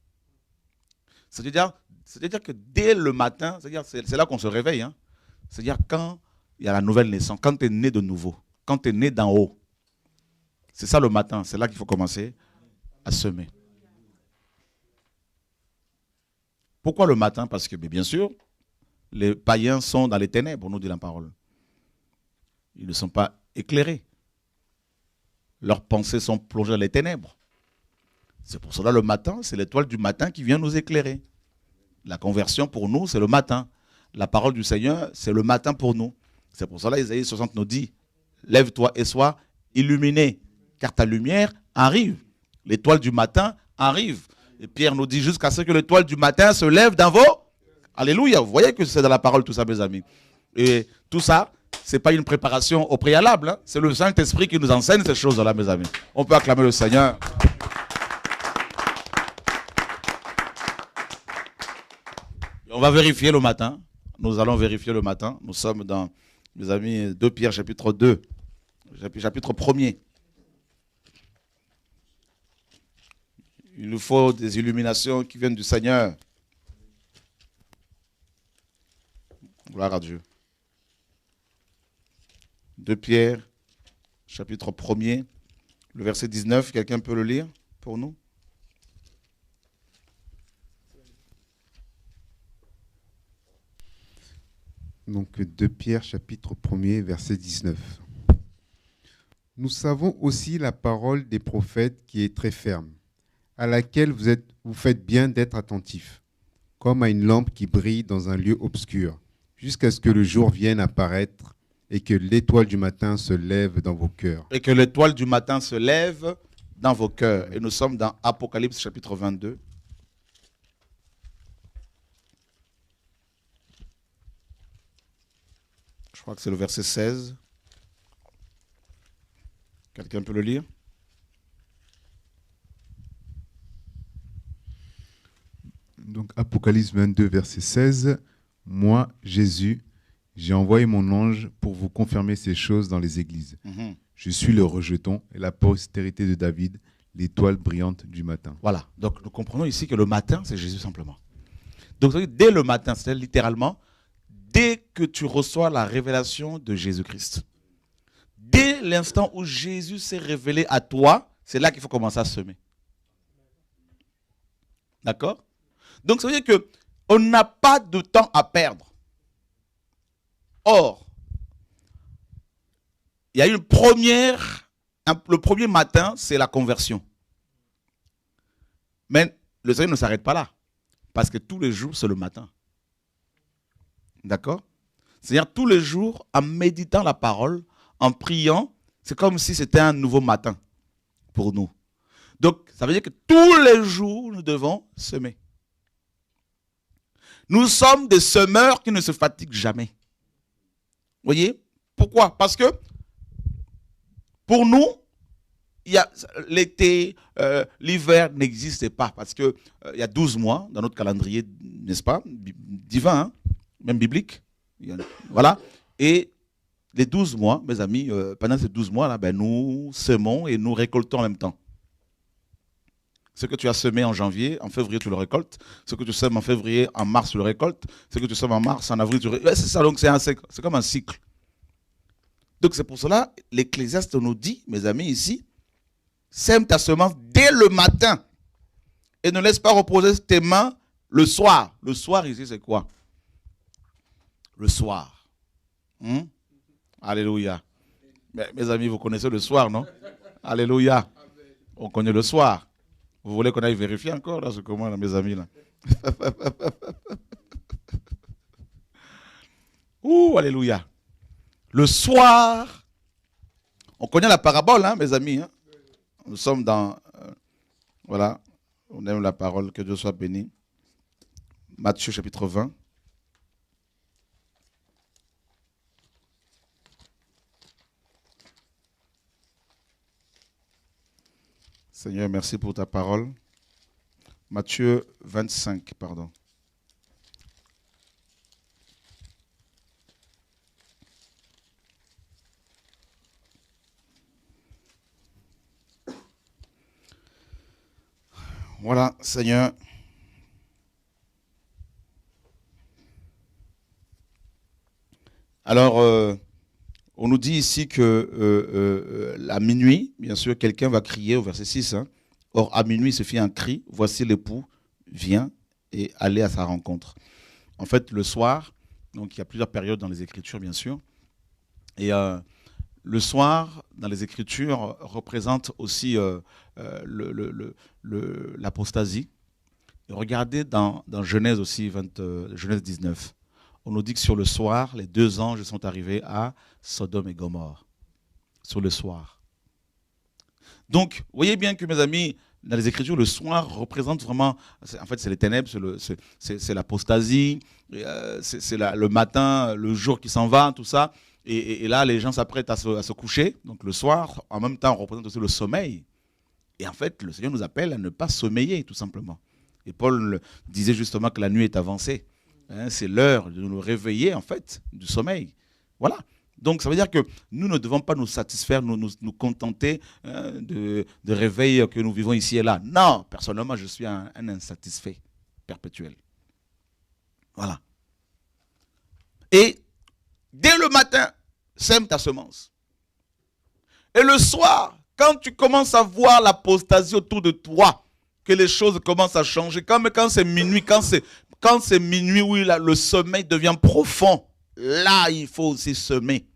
C'est-à-dire que dès le matin, c'est là qu'on se réveille. Hein. C'est-à-dire quand il y a la nouvelle naissance, quand tu es né de nouveau, quand tu es né d'en haut. C'est ça le matin, c'est là qu'il faut commencer à semer. Pourquoi le matin? Parce que, bien sûr, les païens sont dans les ténèbres, nous dit la parole. Ils ne sont pas éclairés. Leurs pensées sont plongées dans les ténèbres. C'est pour cela le matin, c'est l'étoile du matin qui vient nous éclairer. La conversion pour nous, c'est le matin. La parole du Seigneur, c'est le matin pour nous. C'est pour cela Isaïe 60 nous dit, lève-toi et sois illuminé, car ta lumière arrive. L'étoile du matin arrive. Et Pierre nous dit jusqu'à ce que l'étoile du matin se lève dans vos... Alléluia. Vous voyez que c'est dans la parole tout ça, mes amis. Et tout ça, ce n'est pas une préparation au préalable. Hein. C'est le Saint-Esprit qui nous enseigne ces choses-là, mes amis. On peut acclamer le Seigneur. On va vérifier le matin. Nous allons vérifier le matin. Nous sommes dans, mes amis, 2 Pierre, chapitre 2, chapitre 1er. Il nous faut des illuminations qui viennent du Seigneur. Gloire à Dieu. 2 Pierre, chapitre 1er, le verset 19. Quelqu'un peut le lire pour nous? Donc 2 Pierre, chapitre 1er, verset 19. Nous savons aussi la parole des prophètes qui est très ferme, à laquelle vous faites bien d'être attentifs, comme à une lampe qui brille dans un lieu obscur, jusqu'à ce que le jour vienne apparaître et que l'étoile du matin se lève dans vos cœurs. Et que l'étoile du matin se lève dans vos cœurs. Et nous sommes dans Apocalypse chapitre 22. Je crois que c'est le verset 16. Quelqu'un peut le lire? Apocalypse 22, verset 16. Moi, Jésus, j'ai envoyé mon ange pour vous confirmer ces choses dans les églises. Je suis le rejeton et la postérité de David, l'étoile brillante du matin. Voilà. Donc, nous comprenons ici que le matin, c'est Jésus simplement. Donc, dès le matin, c'est littéralement, dès que tu reçois la révélation de Jésus-Christ, dès l'instant où Jésus s'est révélé à toi, c'est là qu'il faut commencer à semer. D'accord? Donc, ça veut dire qu'on n'a pas de temps à perdre. Or, il y a le premier matin, c'est la conversion. Mais le Seigneur ne s'arrête pas là. Parce que tous les jours, c'est le matin. D'accord? C'est-à-dire tous les jours, en méditant la parole, en priant, c'est comme si c'était un nouveau matin pour nous. Donc, ça veut dire que tous les jours, nous devons semer. Nous sommes des semeurs qui ne se fatiguent jamais. Vous voyez? Pourquoi? Parce que pour nous, l'été, l'hiver n'existait pas. Parce qu'il y a 12 mois dans notre calendrier, n'est-ce pas? Divin, hein? Même biblique. Voilà. Et les 12 mois, mes amis, pendant ces 12 mois-là, nous semons et nous récoltons en même temps. Ce que tu as semé en janvier, en février, tu le récoltes. Ce que tu sèmes en février, en mars, tu le récoltes. Ce que tu sèmes en mars, en avril, tu le récoltes. C'est ça, donc c'est comme un cycle. Donc c'est pour cela, l'Ecclésiaste nous dit, mes amis, ici, sème ta semence dès le matin. Et ne laisse pas reposer tes mains le soir. Le soir, ici, c'est quoi? Le soir. Alléluia. Mais, mes amis, vous connaissez le soir, non? Alléluia. On connaît le soir. Vous voulez qu'on aille vérifier encore, là, ce comment, là, mes amis, là? Ouh, alléluia. Le soir, on connaît la parabole, hein, mes amis. Hein? Nous sommes dans, voilà, on aime la parole, que Dieu soit béni. Matthieu chapitre 20. Seigneur, merci pour ta parole. Matthieu 25, pardon. Voilà, Seigneur. Alors, on nous dit ici que à minuit, bien sûr, quelqu'un va crier au verset 6. Hein. Or, à minuit, il se fit un cri. Voici l'époux vient et allez à sa rencontre. En fait, le soir, donc il y a plusieurs périodes dans les Écritures, bien sûr. Et le soir, dans les Écritures, représente aussi l'apostasie. Regardez dans Genèse aussi, Genèse 19. On nous dit que sur le soir, les 2 anges sont arrivés à Sodome et Gomorrhe. Sur le soir. Donc, vous voyez bien que, mes amis, dans les Écritures, le soir représente vraiment, en fait, c'est les ténèbres, c'est l'apostasie, c'est le matin, le jour qui s'en va, tout ça. Et là, les gens s'apprêtent à se coucher. Donc, le soir, en même temps, on représente aussi le sommeil. Et en fait, le Seigneur nous appelle à ne pas sommeiller, tout simplement. Et Paul disait justement que la nuit est avancée. C'est l'heure de nous réveiller, en fait, du sommeil. Voilà. Donc, ça veut dire que nous ne devons pas nous satisfaire, nous contenter de réveil que nous vivons ici et là. Non, personnellement, je suis un insatisfait perpétuel. Voilà. Et dès le matin, sème ta semence. Et le soir, quand tu commences à voir l'apostasie autour de toi, que les choses commencent à changer, quand c'est minuit, quand c'est minuit où le sommeil devient profond, là, il faut aussi semer.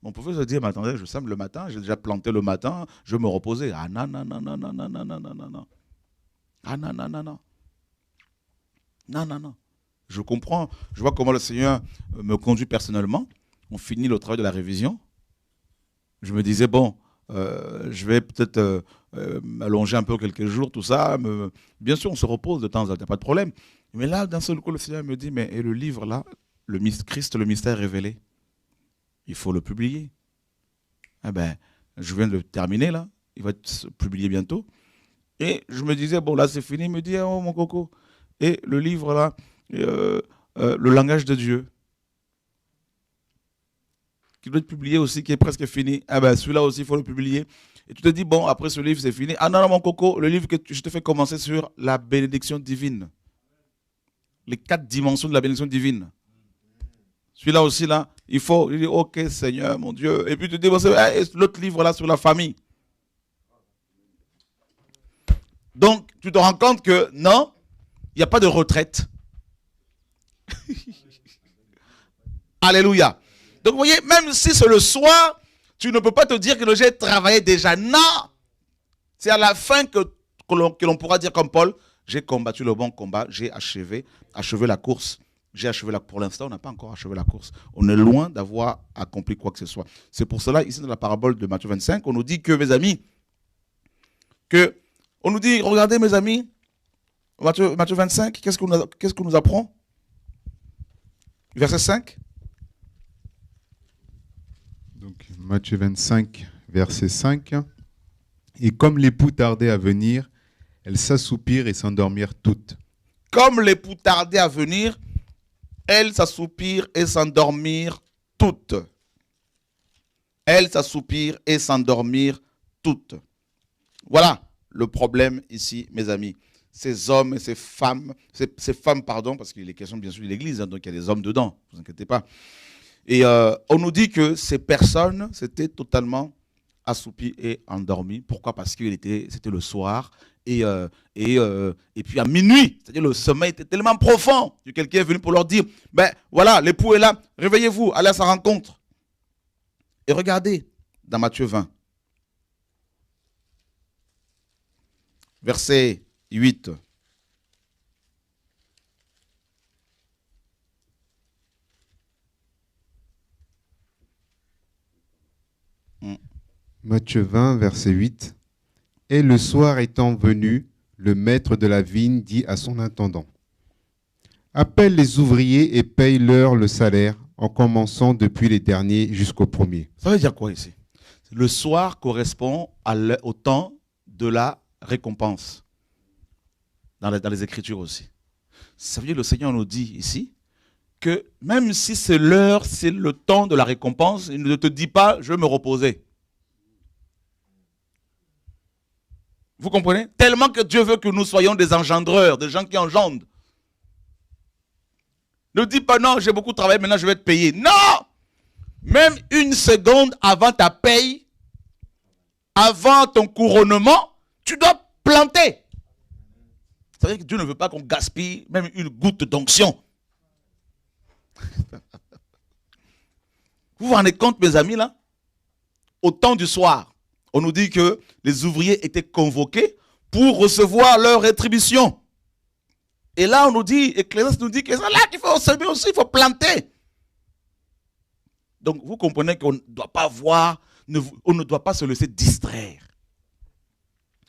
On pouvait se dire, mais attendez, je sème le matin, j'ai déjà planté le matin, je vais me reposer. Ah non, non, non, non, non, non, non, non, non, non, non. Ah non, non, non, non. Non, non, non. Je comprends, je vois comment le Seigneur me conduit personnellement. On finit le travail de la révision. Je me disais, bon, je vais peut-être m'allonger un peu quelques jours, tout ça. Bien sûr, on se repose de temps en temps, il n'y a pas de problème. Mais là, d'un seul coup, le Seigneur me dit, mais et le livre là, Christ, le mystère révélé, il faut le publier. Eh ben, je viens de le terminer là, il va être publié bientôt. Et je me disais, bon là c'est fini, il me dit, oh mon coco, Et le livre là, le langage de Dieu, qui doit être publié aussi, qui est presque fini. Ah ben celui-là aussi, il faut le publier. Et tu te dis, bon, après ce livre, c'est fini. Ah non, non, mon coco, le livre que je te fais commencer sur la bénédiction divine. Les 4 dimensions de la bénédiction divine. Celui-là aussi, là, il faut, il dit, ok, Seigneur, mon Dieu. Et puis tu te dis, bon, l'autre livre là sur la famille. Donc, tu te rends compte que non, il n'y a pas de retraite. Alléluia. Donc, vous voyez, même si c'est le soir, tu ne peux pas te dire que j'ai travaillé déjà. Non. C'est à la fin que l'on pourra dire comme Paul, j'ai combattu le bon combat, j'ai achevé la course. J'ai achevé pour l'instant, on n'a pas encore achevé la course. On est loin d'avoir accompli quoi que ce soit. C'est pour cela, ici dans la parabole de Matthieu 25, on nous dit que, mes amis, on nous dit, regardez mes amis, Matthieu 25, qu'est-ce qu'on nous apprend? Verset 5. Donc, Matthieu 25, verset 5. Et comme l'époux tardait à venir, elles s'assoupirent et s'endormirent toutes. Comme l'époux tardait à venir, elles s'assoupirent et s'endormirent toutes. Elles s'assoupirent et s'endormirent toutes. Voilà le problème ici, mes amis. Ces hommes et ces femmes, pardon, parce qu'il est question bien sûr de l'église, hein, donc il y a des hommes dedans, ne vous inquiétez pas. Et on nous dit que ces personnes s'étaient totalement assoupies et endormies. Pourquoi? Parce que c'était le soir et puis à minuit, c'est-à-dire le sommeil était tellement profond que quelqu'un est venu pour leur dire, ben voilà, l'époux est là, réveillez-vous, allez à sa rencontre. Et regardez dans Matthieu 20, verset 8. Matthieu 20, verset 8. Et le soir étant venu, le maître de la vigne dit à son intendant, appelle les ouvriers et paye-leur le salaire, en commençant depuis les derniers jusqu'au premier. Ça veut dire quoi ici? Le soir correspond au temps de la récompense. Dans les Écritures aussi. Ça veut dire que le Seigneur nous dit ici que même si c'est l'heure, c'est le temps de la récompense, il ne te dit pas je vais me reposer. Vous comprenez? Tellement que Dieu veut que nous soyons des engendreurs, des gens qui engendrent. Ne dis pas non, j'ai beaucoup travaillé, maintenant je vais te payer. Non! Même une seconde avant ta paye, avant ton couronnement, tu dois planter. Ça veut dire que Dieu ne veut pas qu'on gaspille même une goutte d'onction. Vous vous rendez compte, mes amis, là? Au temps du soir, on nous dit que les ouvriers étaient convoqués pour recevoir leur rétribution. Et là, on nous dit, Ecclésiaste nous dit que c'est là qu'il faut semer aussi, il faut planter. Donc, vous comprenez qu'on ne doit pas on ne doit pas se laisser distraire.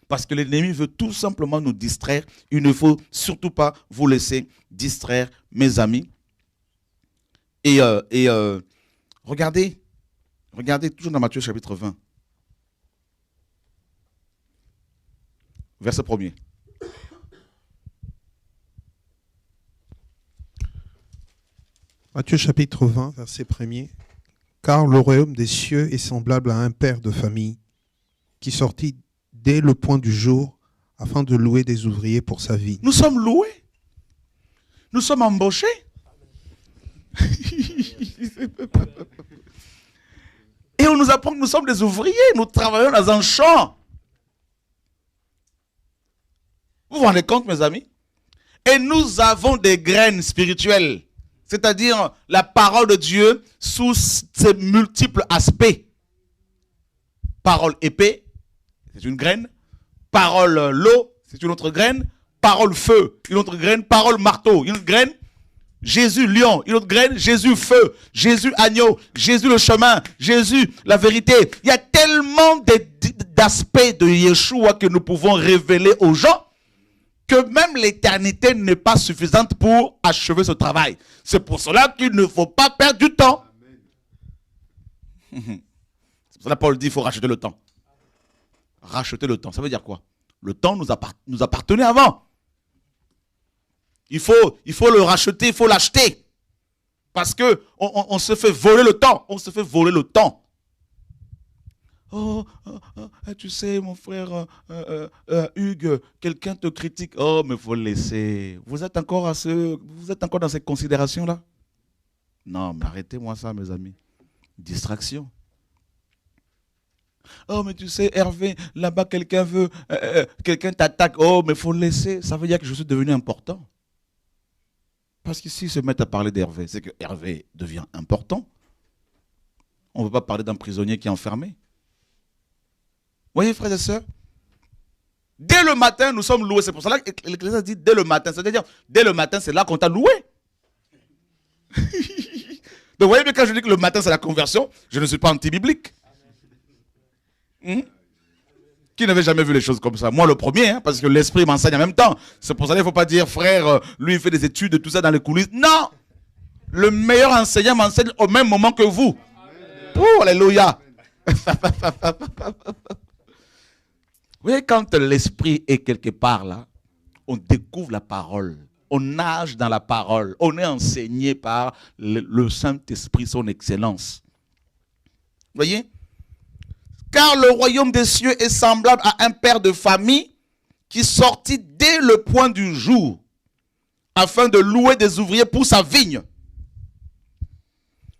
Parce que l'ennemi veut tout simplement nous distraire. Il ne faut surtout pas vous laisser distraire, mes amis. Et regardez toujours dans Matthieu chapitre 20. Verset 1er. Matthieu chapitre 20, verset 1er. Car le royaume des cieux est semblable à un père de famille qui sortit dès le point du jour afin de louer des ouvriers pour sa vie. Nous sommes loués. Nous sommes embauchés. Et on nous apprend que nous sommes des ouvriers. Nous travaillons dans un champ. Vous vous rendez compte, mes amis? Et nous avons des graines spirituelles. C'est-à-dire la parole de Dieu sous ses multiples aspects. Parole épée, c'est une graine. Parole l'eau, c'est une autre graine. Parole feu, une autre graine. Parole marteau, une autre graine. Jésus lion, une autre graine. Jésus feu, Jésus agneau, Jésus le chemin, Jésus la vérité. Il y a tellement d'aspects de Yeshua que nous pouvons révéler aux gens que même l'éternité n'est pas suffisante pour achever ce travail. C'est pour cela qu'il ne faut pas perdre du temps. C'est pour cela que Paul dit qu'il faut racheter le temps. Racheter le temps, ça veut dire quoi? Le temps nous appartenait avant. Il faut le racheter, il faut l'acheter. Parce que on se fait voler le temps. On se fait voler le temps. Tu sais, mon frère Hugues, quelqu'un te critique. Oh, mais il faut le laisser. Vous êtes encore dans ces considérations-là? Non, mais arrêtez-moi ça, mes amis. Distraction. Oh, mais tu sais, Hervé, là-bas, quelqu'un t'attaque. Oh, mais il faut le laisser. Ça veut dire que je suis devenu important. Parce que s'ils se mettent à parler d'Hervé, c'est que Hervé devient important. On ne veut pas parler d'un prisonnier qui est enfermé. Vous voyez, frères et sœurs? Dès le matin, nous sommes loués. C'est pour cela que l'Église dit dès le matin. C'est-à-dire, dès le matin, c'est là qu'on t'a loué. Donc, vous voyez bien, quand je dis que le matin, c'est la conversion, je ne suis pas anti-biblique. Qui n'avait jamais vu les choses comme ça? Moi, le premier, parce que l'esprit m'enseigne en même temps. C'est pour ça qu'il ne faut pas dire, frère, lui, il fait des études, tout ça dans les coulisses. Non! Le meilleur enseignant m'enseigne au même moment que vous. Oh, alléluia! Vous voyez, quand l'esprit est quelque part là, on découvre la parole. On nage dans la parole. On est enseigné par le Saint-Esprit, son excellence. Vous voyez? Car le royaume des cieux est semblable à un père de famille qui sortit dès le point du jour afin de louer des ouvriers pour sa vigne.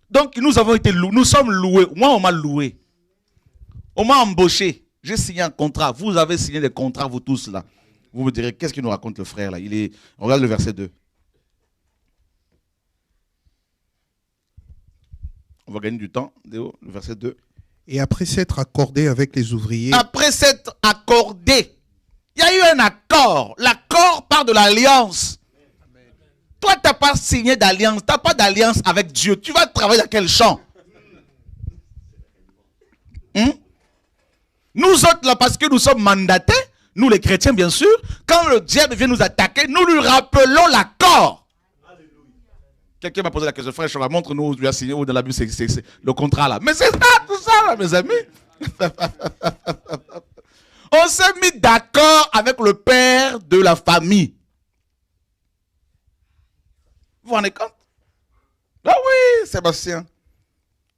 Donc nous avons été loués, nous sommes loués. Moi, on m'a loué. On m'a embauché. J'ai signé un contrat. Vous avez signé des contrats, vous tous là. Vous me direz, qu'est-ce qu'il nous raconte le frère là? Regarde le verset 2. On va gagner du temps. Déo, le verset 2. Et après s'être accordé avec les ouvriers. Après s'être accordé. Il y a eu un accord. L'accord part de l'alliance. Toi, tu n'as pas signé d'alliance. Tu n'as pas d'alliance avec Dieu. Tu vas travailler dans quel champ? Nous autres, là, parce que nous sommes mandatés, nous les chrétiens, bien sûr, quand le diable vient nous attaquer, nous lui rappelons l'accord. Quelqu'un m'a posé la question, frère, montre-nous où tu as signé, où dans la Bible, c'est le contrat là. Mais c'est ça, tout ça, là, mes amis. On s'est mis d'accord avec le père de la famille. Vous vous rendez compte? Ah oui, Sébastien.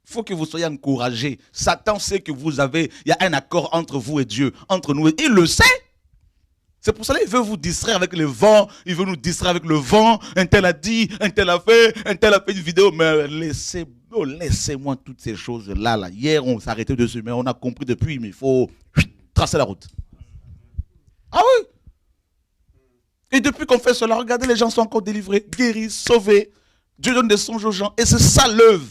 Il faut que vous soyez encouragés. Satan sait que il y a un accord entre vous et Dieu, entre nous. Il le sait. C'est pour cela qu'il veut vous distraire avec le vent. Il veut nous distraire avec le vent. Un tel a dit, un tel a fait une vidéo. Mais laissez-moi toutes ces choses-là. Là. Hier, on s'est arrêté dessus, mais on a compris depuis, mais il faut tracer la route. Ah oui. Et depuis qu'on fait cela, regardez, les gens sont encore délivrés, guéris, sauvés. Dieu donne des songes aux gens. Et c'est ça l'œuvre.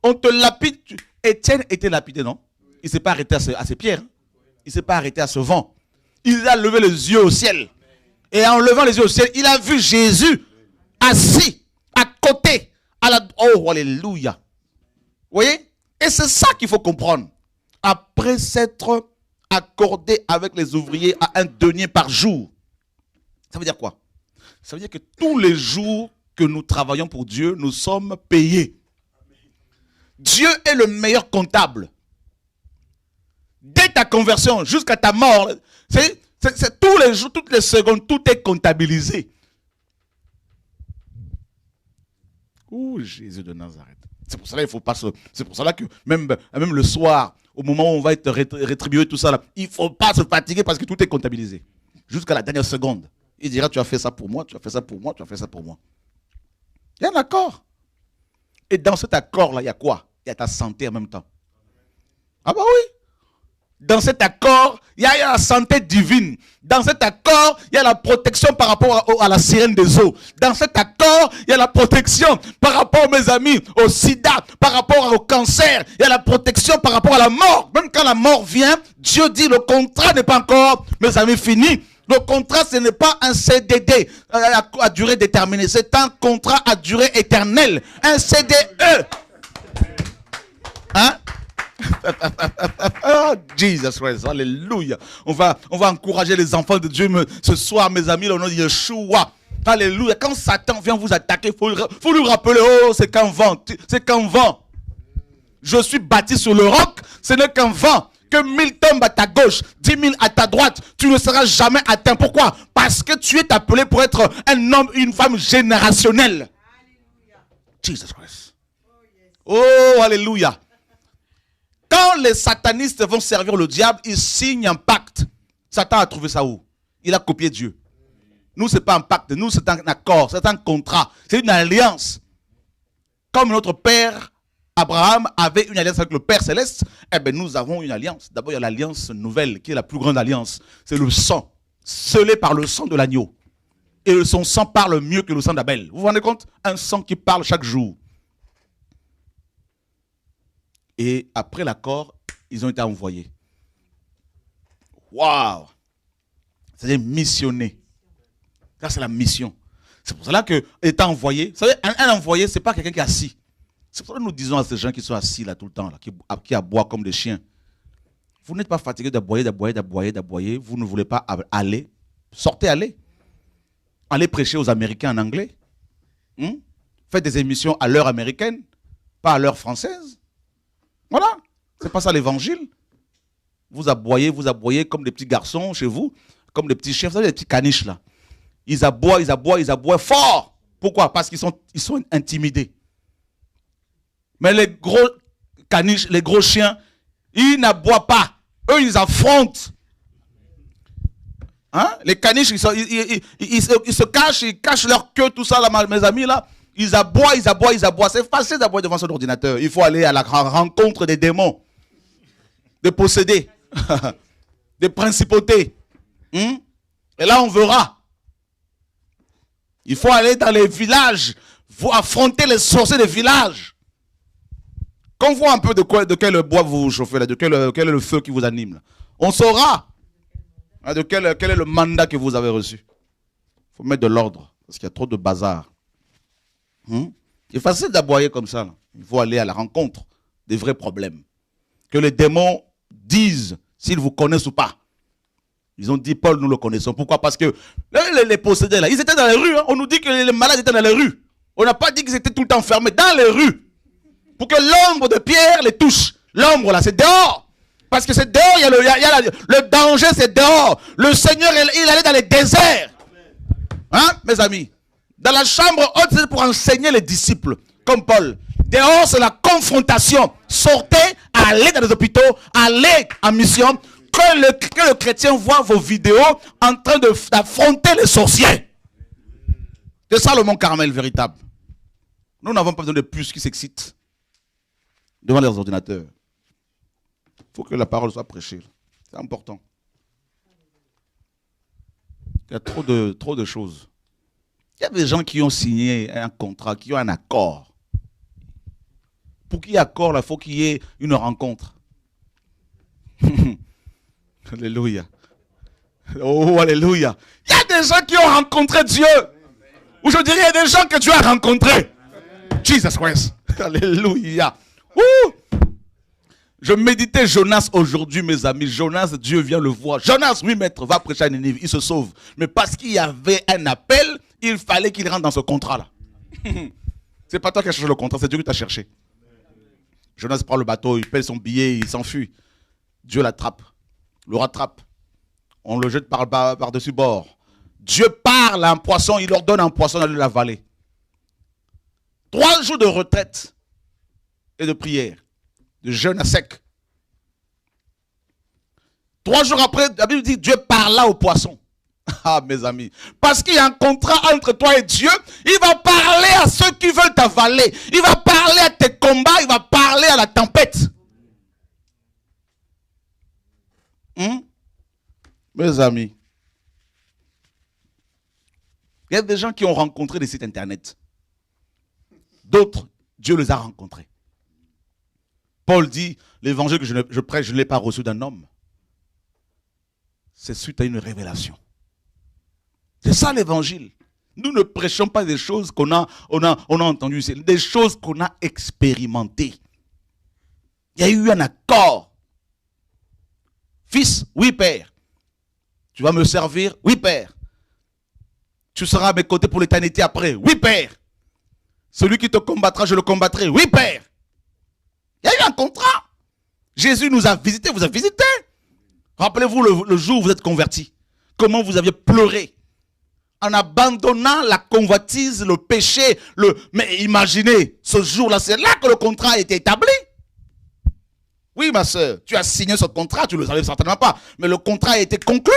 On te lapide. Étienne était lapidé, non? Il ne s'est pas arrêté à ses pierres. Il ne s'est pas arrêté à ce vent. Il a levé les yeux au ciel. Et en levant les yeux au ciel, il a vu Jésus assis à côté. Oh, alléluia. Vous voyez? Et c'est ça qu'il faut comprendre. Après s'être accordé avec les ouvriers à un denier par jour. Ça veut dire quoi? Ça veut dire que tous les jours que nous travaillons pour Dieu, nous sommes payés. Dieu est le meilleur comptable. Dès ta conversion jusqu'à ta mort, c'est tous les jours, toutes les secondes, tout est comptabilisé. Ouh, Jésus de Nazareth. C'est pour cela qu'il faut pas c'est pour cela que même le soir, au moment où on va être rétribué, tout ça, là, il ne faut pas se fatiguer parce que tout est comptabilisé. Jusqu'à la dernière seconde. Il dira, tu as fait ça pour moi, tu as fait ça pour moi, tu as fait ça pour moi. Il y a un accord. Et dans cet accord-là, il y a quoi? Il y a ta santé en même temps. Ah bah oui. Dans cet accord, il y a la santé divine. Dans cet accord, il y a la protection par rapport à la sirène des eaux. Dans cet accord, il y a la protection par rapport, mes amis, au sida, par rapport au cancer. Il y a la protection par rapport à la mort. Même quand la mort vient, Dieu dit le contrat n'est pas encore, mes amis, fini. Le contrat, ce n'est pas un CDD à durée déterminée. C'est un contrat à durée éternelle. Un CDE. Hein? Oh, Jesus Christ, alléluia. On va encourager les enfants de Dieu ce soir, mes amis, au nom de Yeshua. Alléluia. Quand Satan vient vous attaquer, faut lui rappeler, oh, c'est qu'un vent. C'est qu'un vent. Je suis bâti sur le roc, ce n'est qu'un vent. que 1000 tombent à ta gauche, 10 000 à ta droite, tu ne seras jamais atteint. Pourquoi? Parce que tu es appelé pour être un homme, une femme générationnelle. Jesus Christ. Oh, alléluia. Quand les satanistes vont servir le diable, ils signent un pacte. Satan a trouvé ça où? Il a copié Dieu. Nous, ce n'est pas un pacte, nous, c'est un accord, c'est un contrat, c'est une alliance. Comme notre père Abraham avait une alliance avec le Père Céleste, eh bien, nous avons une alliance. D'abord, il y a l'alliance nouvelle, qui est la plus grande alliance. C'est le sang, scellé par le sang de l'agneau. Et son sang parle mieux que le sang d'Abel. Vous vous rendez compte? Un sang qui parle chaque jour. Et après l'accord, ils ont été envoyés. Waouh! C'est-à-dire missionnés. Ça, c'est la mission. C'est pour cela que, étant envoyé, vous savez, un envoyé, ce n'est pas quelqu'un qui est assis. C'est pour ça que nous disons à ces gens qui sont assis là tout le temps, là, qui aboient comme des chiens. Vous n'êtes pas fatigué d'aboyer, d'aboyer, d'aboyer, d'aboyer. Vous ne voulez pas aller. Sortez, allez. Allez prêcher aux Américains en anglais. Faites des émissions à l'heure américaine, pas à l'heure française. Voilà. C'est pas ça l'évangile. Vous aboyez comme des petits garçons chez vous, comme des petits chiens. Vous savez, les petits caniches là. Ils aboient fort. Pourquoi? Parce qu'ils sont intimidés. Mais les gros caniches, les gros chiens, ils n'aboient pas. Eux, ils affrontent. Hein? Les caniches, ils se cachent, ils cachent leur queue, tout ça, là, mes amis, là. Ils aboient. C'est facile d'aboyer devant son ordinateur. Il faut aller à la rencontre des démons, des possédés, des principautés. Et là, on verra. Il faut aller dans les villages, vous affronter les sorciers des villages. Qu'on voit un peu de quel bois vous vous chauffez là, quel est le feu qui vous anime là. On saura de quel est le mandat que vous avez reçu. Il faut mettre de l'ordre, parce qu'il y a trop de bazar. C'est facile d'aboyer comme ça. Là. Il faut aller à la rencontre des vrais problèmes. Que les démons disent s'ils vous connaissent ou pas. Ils ont dit, Paul, nous le connaissons. Pourquoi? Parce que les possédés, là, ils étaient dans les rues. Hein. On nous dit que les malades étaient dans les rues. On n'a pas dit qu'ils étaient tout le temps enfermés dans les rues. Pour que l'ombre de Pierre les touche. L'ombre, là, c'est dehors. Parce que c'est dehors, le danger, c'est dehors. Le Seigneur, il allait dans les déserts. Hein, mes amis? Dans la chambre haute, c'est pour enseigner les disciples, comme Paul. Dehors, c'est la confrontation. Sortez, allez dans les hôpitaux, allez en mission. Que le chrétien voit vos vidéos en train d'affronter les sorciers. C'est ça le Mont Carmel véritable. Nous n'avons pas besoin de puces qui s'excitent devant les ordinateurs. Il faut que la parole soit prêchée. C'est important. Il y a trop de choses. Il y a des gens qui ont signé un contrat, qui ont un accord. Pour qu'il y ait accord, il faut qu'il y ait une rencontre. Alléluia. Oh, alléluia. Il y a des gens qui ont rencontré Dieu. Ou je dirais, il y a des gens que Dieu a rencontrés. Jesus Christ. Alléluia. Je méditais Jonas aujourd'hui, mes amis. Jonas, Dieu vient le voir. Jonas, oui, maître, va prêcher à Ninive. Il se sauve. Mais parce qu'il y avait un appel, il fallait qu'il rentre dans ce contrat-là. C'est pas toi qui as cherché le contrat, c'est Dieu qui t'a cherché. Jonas prend le bateau, il paye son billet, il s'enfuit. Dieu l'attrape, le rattrape. On le jette par-dessus bord. Dieu parle à un poisson, il ordonne à un poisson d'aller l'avaler. 3 jours de retraite et de prière, de jeûne à sec. 3 jours après, la Bible dit Dieu parla au poisson. Ah, mes amis, parce qu'il y a un contrat entre toi et Dieu, il va parler à ceux qui veulent t'avaler. Il va parler à tes combats, il va parler à la tempête. Mes amis, il y a des gens qui ont rencontré des sites internet. D'autres, Dieu les a rencontrés. Paul dit, l'évangile que je prêche, je ne l'ai pas reçu d'un homme. C'est suite à une révélation. C'est ça l'évangile. Nous ne prêchons pas des choses qu'on a entendues, c'est des choses qu'on a expérimentées. Il y a eu un accord. Fils, oui père. Tu vas me servir, oui père. Tu seras à mes côtés pour l'éternité après, oui père. Celui qui te combattra, je le combattrai, oui père. Il y a eu un contrat. Jésus nous a visités, vous a visités. Rappelez-vous le jour où vous êtes convertis. Comment vous aviez pleuré. En abandonnant la convoitise, le péché. Mais imaginez, ce jour-là, c'est là que le contrat a été établi. Oui, ma soeur, tu as signé ce contrat, tu ne le savais certainement pas. Mais le contrat a été conclu.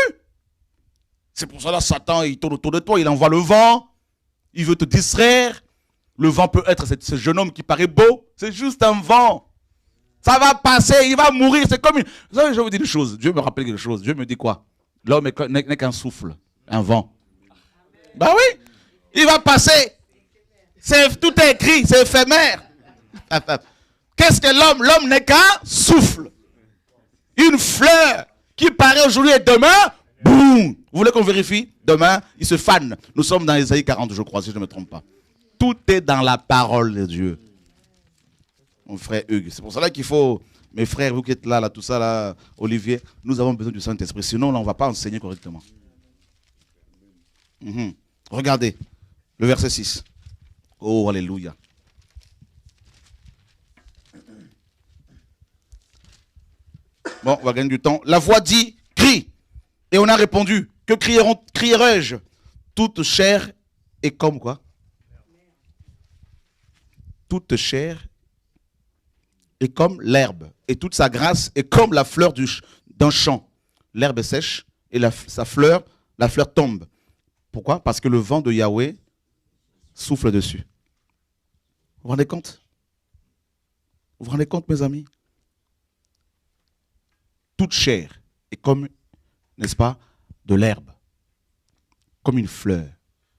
C'est pour cela que Satan, il tourne autour de toi, il envoie le vent. Il veut te distraire. Le vent peut être ce jeune homme qui paraît beau. C'est juste un vent. Ça va passer, il va mourir. C'est comme une... Vous savez, je vais vous dire une chose. Dieu me rappelle quelque chose. Dieu me dit quoi? L'homme n'est qu'un souffle, un vent. Ben oui, il va passer. Tout est écrit, c'est éphémère. Qu'est-ce que l'homme? L'homme n'est qu'un souffle. Une fleur qui paraît aujourd'hui et demain, boum. Vous voulez qu'on vérifie? Demain, il se fane. Nous sommes dans Ésaïe 40, je crois, si je ne me trompe pas. Tout est dans la parole de Dieu. Mon frère Hugues, c'est pour cela qu'il faut, mes frères, vous qui êtes là, tout ça, là, Olivier, nous avons besoin du Saint-Esprit. Sinon, là, on ne va pas enseigner correctement. Regardez, le verset 6. Oh, alléluia. Bon, on va gagner du temps. La voix dit, crie. Et on a répondu, que crierai-je? Toute chair est comme quoi? Toute chair est comme l'herbe. Et toute sa grâce est comme la fleur d'un champ. L'herbe est sèche et la fleur tombe. Pourquoi? Parce que le vent de Yahweh souffle dessus. Vous vous rendez compte? Vous vous rendez compte, mes amis? Toute chair est comme, n'est-ce pas, de l'herbe. Comme une fleur.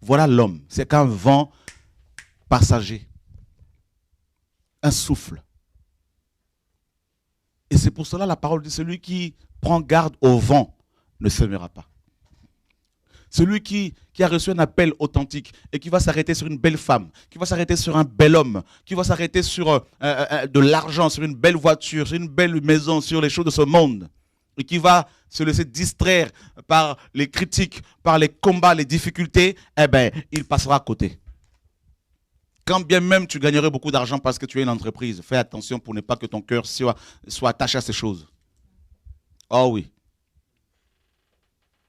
Voilà l'homme. C'est qu'un vent passager. Un souffle. Et c'est pour cela la parole dit, celui qui prend garde au vent ne s'aimera pas. Celui qui a reçu un appel authentique et qui va s'arrêter sur une belle femme, qui va s'arrêter sur un bel homme, qui va s'arrêter sur de l'argent, sur une belle voiture, sur une belle maison, sur les choses de ce monde, et qui va se laisser distraire par les critiques, par les combats, les difficultés, eh bien, il passera à côté. Quand bien même tu gagnerais beaucoup d'argent parce que tu es une entreprise, fais attention pour ne pas que ton cœur soit attaché à ces choses. Oh oui.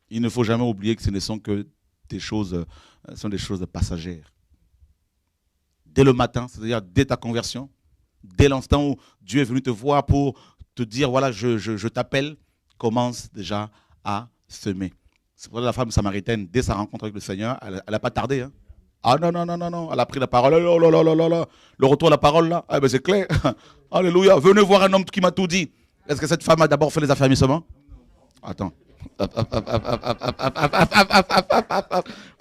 Il ne faut jamais oublier que ce ne sont que des choses passagères. Dès le matin, c'est-à-dire dès ta conversion, dès l'instant où Dieu est venu te voir pour te dire, voilà, je t'appelle, commence déjà à semer. C'est pour ça que la femme samaritaine, dès sa rencontre avec le Seigneur, elle n'a pas tardé. Hein. Ah non, elle a pris la parole. Oh là. Le retour à la parole, là, ah, ben c'est clair. Alléluia. Venez voir un homme qui m'a tout dit. Est-ce que cette femme a d'abord fait les affermissements? Attends.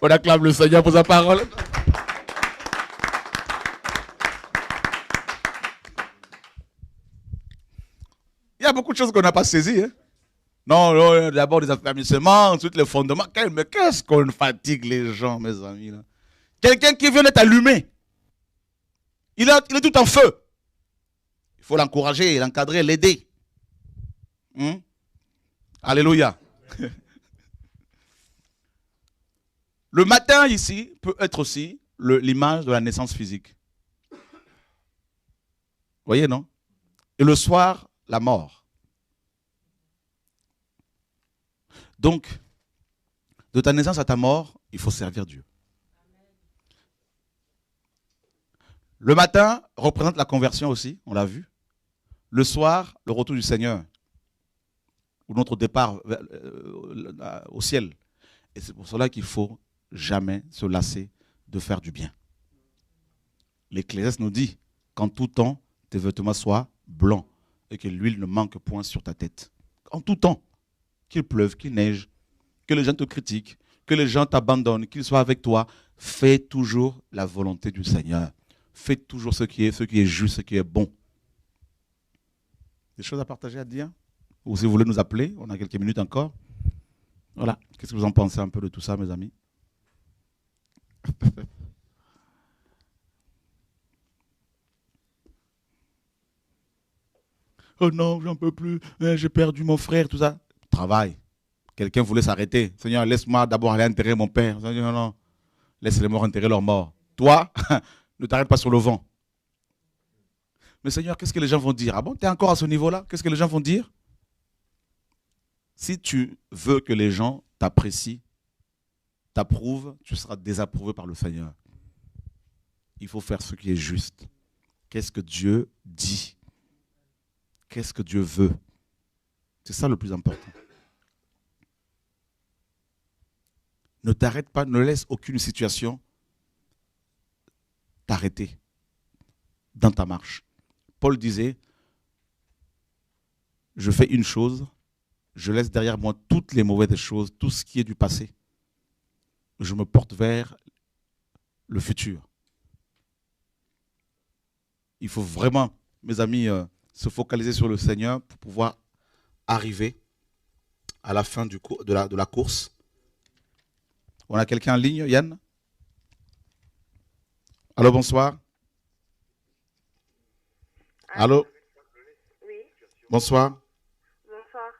On acclame le Seigneur pour sa parole. Il y a beaucoup de choses qu'on n'a pas saisies. Hein? Non, d'abord les affermissements, ensuite les fondements. Mais qu'est-ce qu'on fatigue les gens, mes amis là? Quelqu'un qui vient d'être allumé, il est tout en feu. Il faut l'encourager, l'encadrer, l'aider. Alléluia. Le matin ici peut être aussi l'image de la naissance physique. Vous voyez, non? Et le soir, la mort. Donc, de ta naissance à ta mort, il faut servir Dieu. Le matin représente la conversion aussi, on l'a vu. Le soir, le retour du Seigneur. Ou notre départ au ciel. Et c'est pour cela qu'il ne faut jamais se lasser de faire du bien. L'Ecclésiaste nous dit qu'en tout temps, tes vêtements soient blancs et que l'huile ne manque point sur ta tête. En tout temps, qu'il pleuve, qu'il neige, que les gens te critiquent, que les gens t'abandonnent, qu'ils soient avec toi, fais toujours la volonté du Seigneur. Fais toujours ce qui est juste, ce qui est bon. Des choses à partager, à dire? Ou si vous voulez nous appeler, on a quelques minutes encore. Voilà. Qu'est-ce que vous en pensez un peu de tout ça, mes amis? Oh non, j'en peux plus. J'ai perdu mon frère, tout ça. Travail. Quelqu'un voulait s'arrêter. Seigneur, laisse-moi d'abord aller enterrer mon père. Seigneur, non. Laisse les morts enterrer leurs morts. Toi, ne t'arrête pas sur le vent. Mais Seigneur, qu'est-ce que les gens vont dire? Ah bon, tu es encore à ce niveau-là? Qu'est-ce que les gens vont dire? Si tu veux que les gens t'apprécient, t'approuvent, tu seras désapprouvé par le Seigneur. Il faut faire ce qui est juste. Qu'est-ce que Dieu dit? Qu'est-ce que Dieu veut? C'est ça le plus important. Ne t'arrête pas, ne laisse aucune situation t'arrêter dans ta marche. Paul disait, je fais une chose, je laisse derrière moi toutes les mauvaises choses, tout ce qui est du passé. Je me porte vers le futur. Il faut vraiment, mes amis, se focaliser sur le Seigneur pour pouvoir arriver à la fin de la course. On a quelqu'un en ligne, Yann? Allô, bonsoir. Allô? Oui, Bonsoir. bonsoir.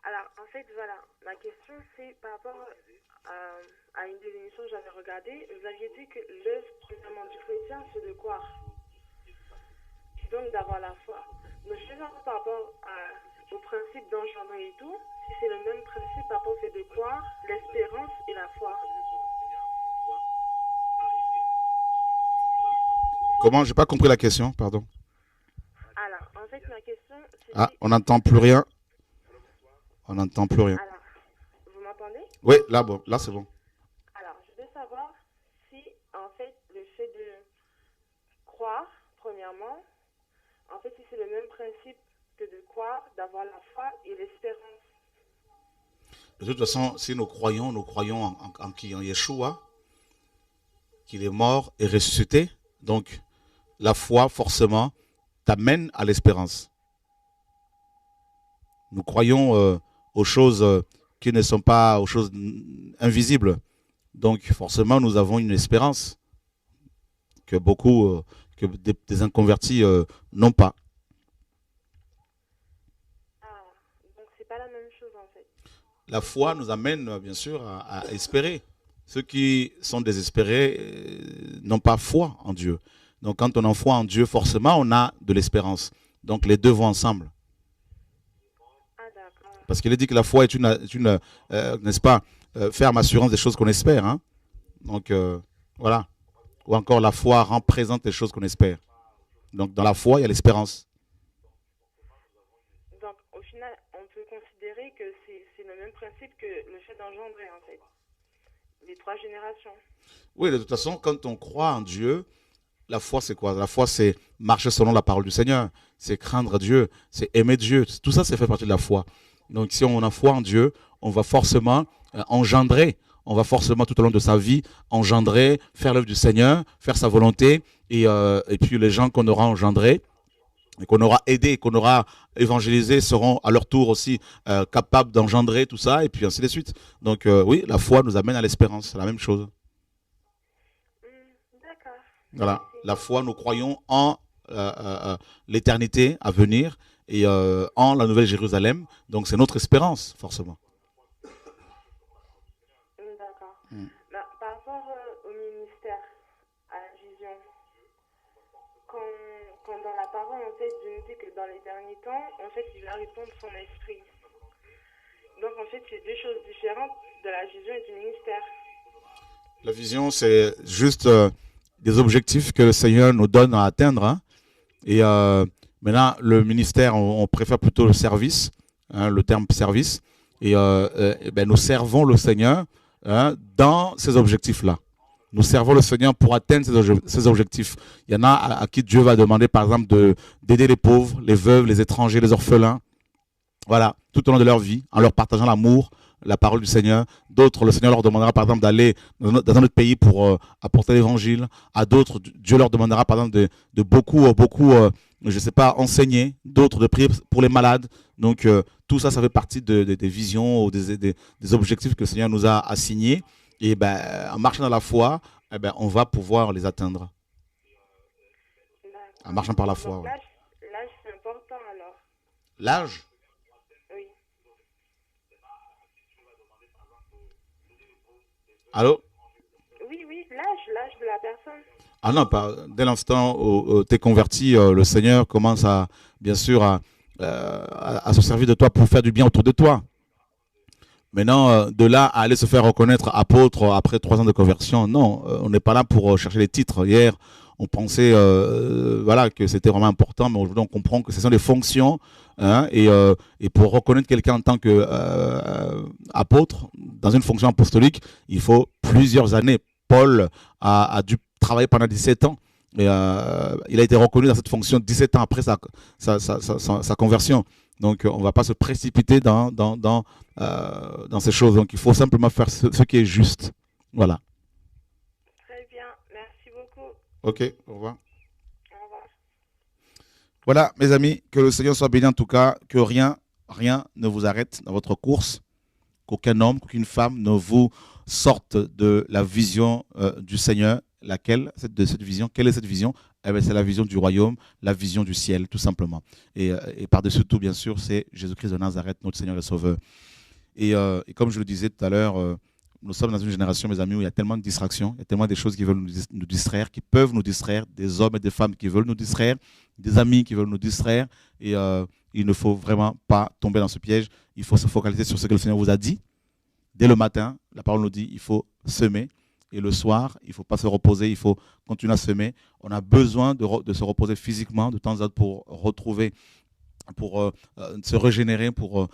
Alors, en fait, voilà, ma question, c'est par rapport à une des émissions que j'avais regardées. Vous aviez dit que l'œuvre, premièrement, du chrétien, c'est de croire. Et donc, d'avoir la foi. Donc, je vais savoir par rapport au principe d'engendrer et tout, si c'est le même principe par rapport au fait de croire, l'espérance et la foi. Comment? J'ai pas compris la question, pardon. Alors, en fait, ma question, c'est... Ah, on n'entend plus rien. On n'entend plus rien. Alors, vous m'entendez? Oui, là, bon, là c'est bon. Alors, je veux savoir si, en fait, le fait de croire, premièrement, en fait, si c'est le même principe que de croire, d'avoir la foi et l'espérance. De toute façon, si nous croyons en qui? En Yeshua, qu'il est mort et ressuscité. Donc, la foi, forcément, t'amène à l'espérance. Nous croyons aux choses qui ne sont pas aux choses invisibles. Donc, forcément, nous avons une espérance que beaucoup, que des inconvertis n'ont pas. Ah, donc c'est pas la même chose, en fait. La foi nous amène, bien sûr, à espérer. Ceux qui sont désespérés n'ont pas foi en Dieu. Donc, quand on a foi en Dieu, forcément, on a de l'espérance. Donc, les deux vont ensemble. Ah, d'accord. Parce qu'il est dit que la foi est n'est-ce pas, ferme assurance des choses qu'on espère. Hein. Donc, voilà. Ou encore, la foi représente les choses qu'on espère. Donc, dans la foi, il y a l'espérance. Donc, au final, on peut considérer que c'est le même principe que le fait d'engendrer, en fait. Les 3 générations. Oui, de toute façon, quand on croit en Dieu, la foi, c'est quoi? La foi, c'est marcher selon la parole du Seigneur. C'est craindre Dieu. C'est aimer Dieu. Tout ça, c'est fait partie de la foi. Donc, si on a foi en Dieu, on va forcément engendrer. On va forcément, tout au long de sa vie, engendrer, faire l'œuvre du Seigneur, faire sa volonté. Et puis, les gens qu'on aura engendrés, et qu'on aura aidé, qu'on aura évangélisé, seront à leur tour aussi capables d'engendrer tout ça, et puis ainsi de suite. Donc, oui, la foi nous amène à l'espérance. C'est la même chose. D'accord. Voilà, la foi, nous croyons en l'éternité à venir et en la Nouvelle Jérusalem. Donc c'est notre espérance, forcément. D'accord. Bah, par rapport au ministère, à la vision, quand dans la parole, en fait, Dieu nous dit que dans les derniers temps, en fait, il va répondre son esprit. Donc, en fait, c'est 2 choses différentes de la vision et du ministère. La vision, c'est juste des objectifs que le Seigneur nous donne à atteindre. Hein. Et maintenant, le ministère, on préfère plutôt le service, hein, le terme service. Et ben, nous servons le Seigneur hein, dans ces objectifs-là. Nous servons le Seigneur pour atteindre ces objectifs. Il y en a à qui Dieu va demander, par exemple, d'aider les pauvres, les veuves, les étrangers, les orphelins. Voilà, tout au long de leur vie, en leur partageant l'amour, la parole du Seigneur. D'autres, le Seigneur leur demandera, par exemple, d'aller dans un autre pays pour apporter l'évangile. À d'autres, Dieu leur demandera, par exemple, de beaucoup, je ne sais pas, enseigner. D'autres, de prier pour les malades. Donc, tout ça, ça fait partie des visions ou des objectifs que le Seigneur nous a assignés. Et ben, en marchant dans la foi, eh ben, on va pouvoir les atteindre. En marchant par la foi. Donc, Ouais. l'âge, c'est important, alors. L'âge? Oui. Allô? Oui, l'âge de la personne. Ah non, dès l'instant où tu es converti, le Seigneur commence bien sûr, à se servir de toi pour faire du bien autour de toi. Maintenant, de là à aller se faire reconnaître apôtre après 3 ans de conversion, non, on n'est pas là pour chercher les titres. Hier, on pensait voilà, que c'était vraiment important, mais aujourd'hui, on comprend que ce sont des fonctions. Hein, et pour reconnaître quelqu'un en tant qu'apôtre, dans une fonction apostolique, il faut plusieurs années. Paul a dû travailler pendant 17 ans. Et, il a été reconnu dans cette fonction 17 ans après sa conversion. Donc, on ne va pas se précipiter dans ces choses. Donc, il faut simplement faire ce qui est juste. Voilà. Très bien. Merci beaucoup. Ok, au revoir. Au revoir. Voilà, mes amis, que le Seigneur soit béni en tout cas, que rien ne vous arrête dans votre course, qu'aucun homme, qu'aucune femme ne vous sorte de la vision du Seigneur. Laquelle, de cette vision, quelle est cette vision? Eh bien, c'est la vision du royaume, la vision du ciel, tout simplement. Et par-dessus tout, bien sûr, c'est Jésus-Christ de Nazareth, notre Seigneur et Sauveur. Et comme je le disais tout à l'heure, nous sommes dans une génération, mes amis, où il y a tellement de distractions, il y a tellement de choses qui veulent nous distraire, qui peuvent nous distraire, des hommes et des femmes qui veulent nous distraire, des amis qui veulent nous distraire. Et il ne faut vraiment pas tomber dans ce piège. Il faut se focaliser sur ce que le Seigneur vous a dit. Dès le matin, la parole nous dit, il faut semer. Et le soir, il ne faut pas se reposer, il faut continuer à semer. On a besoin de se reposer physiquement de temps en temps pour retrouver, pour se régénérer, pour,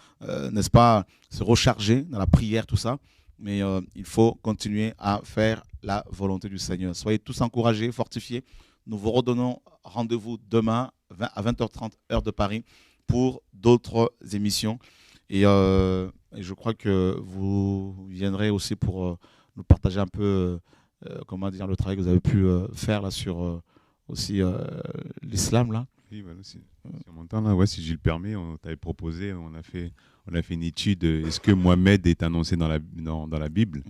n'est-ce pas, se recharger dans la prière, tout ça. Mais il faut continuer à faire la volonté du Seigneur. Soyez tous encouragés, fortifiés. Nous vous redonnons rendez-vous demain à 20h30, heure de Paris, pour d'autres émissions. Et je crois que vous viendrez aussi pour nous partager un peu comment dire, le travail que vous avez pu faire là, sur aussi l'islam. Là. Oui, voilà, sur mon temps, là, ouais, si je le permets, on t'avait proposé, on a fait une étude, est-ce que Mohamed est annoncé dans la Bible?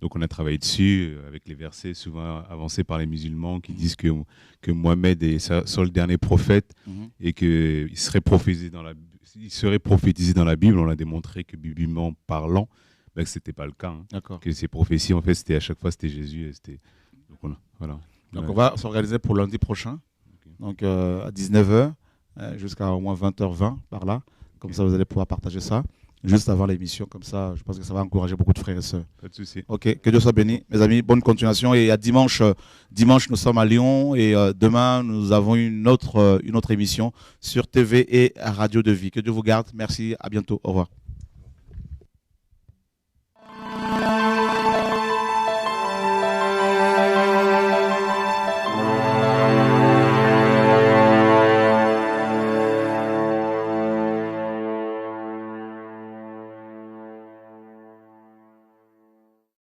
Donc on a travaillé dessus avec les versets souvent avancés par les musulmans qui disent que Mohamed est sur le dernier prophète et qu'il serait prophétisé dans la Bible. On a démontré que bibliquement parlant, que ce n'était pas le cas. Que ces prophéties, en fait, à chaque fois, c'était Jésus. Donc, voilà. Donc on va s'organiser pour lundi prochain, donc à 19h jusqu'à au moins 20h20 par là. Comme ça, vous allez pouvoir partager ça juste avant l'émission. Comme ça, je pense que ça va encourager beaucoup de frères et sœurs. Pas de souci. Ok, que Dieu soit béni. Mes amis, bonne continuation. Et à dimanche, nous sommes à Lyon. Et demain, nous avons une autre émission sur TV et Radio de Vie. Que Dieu vous garde. Merci. À bientôt. Au revoir.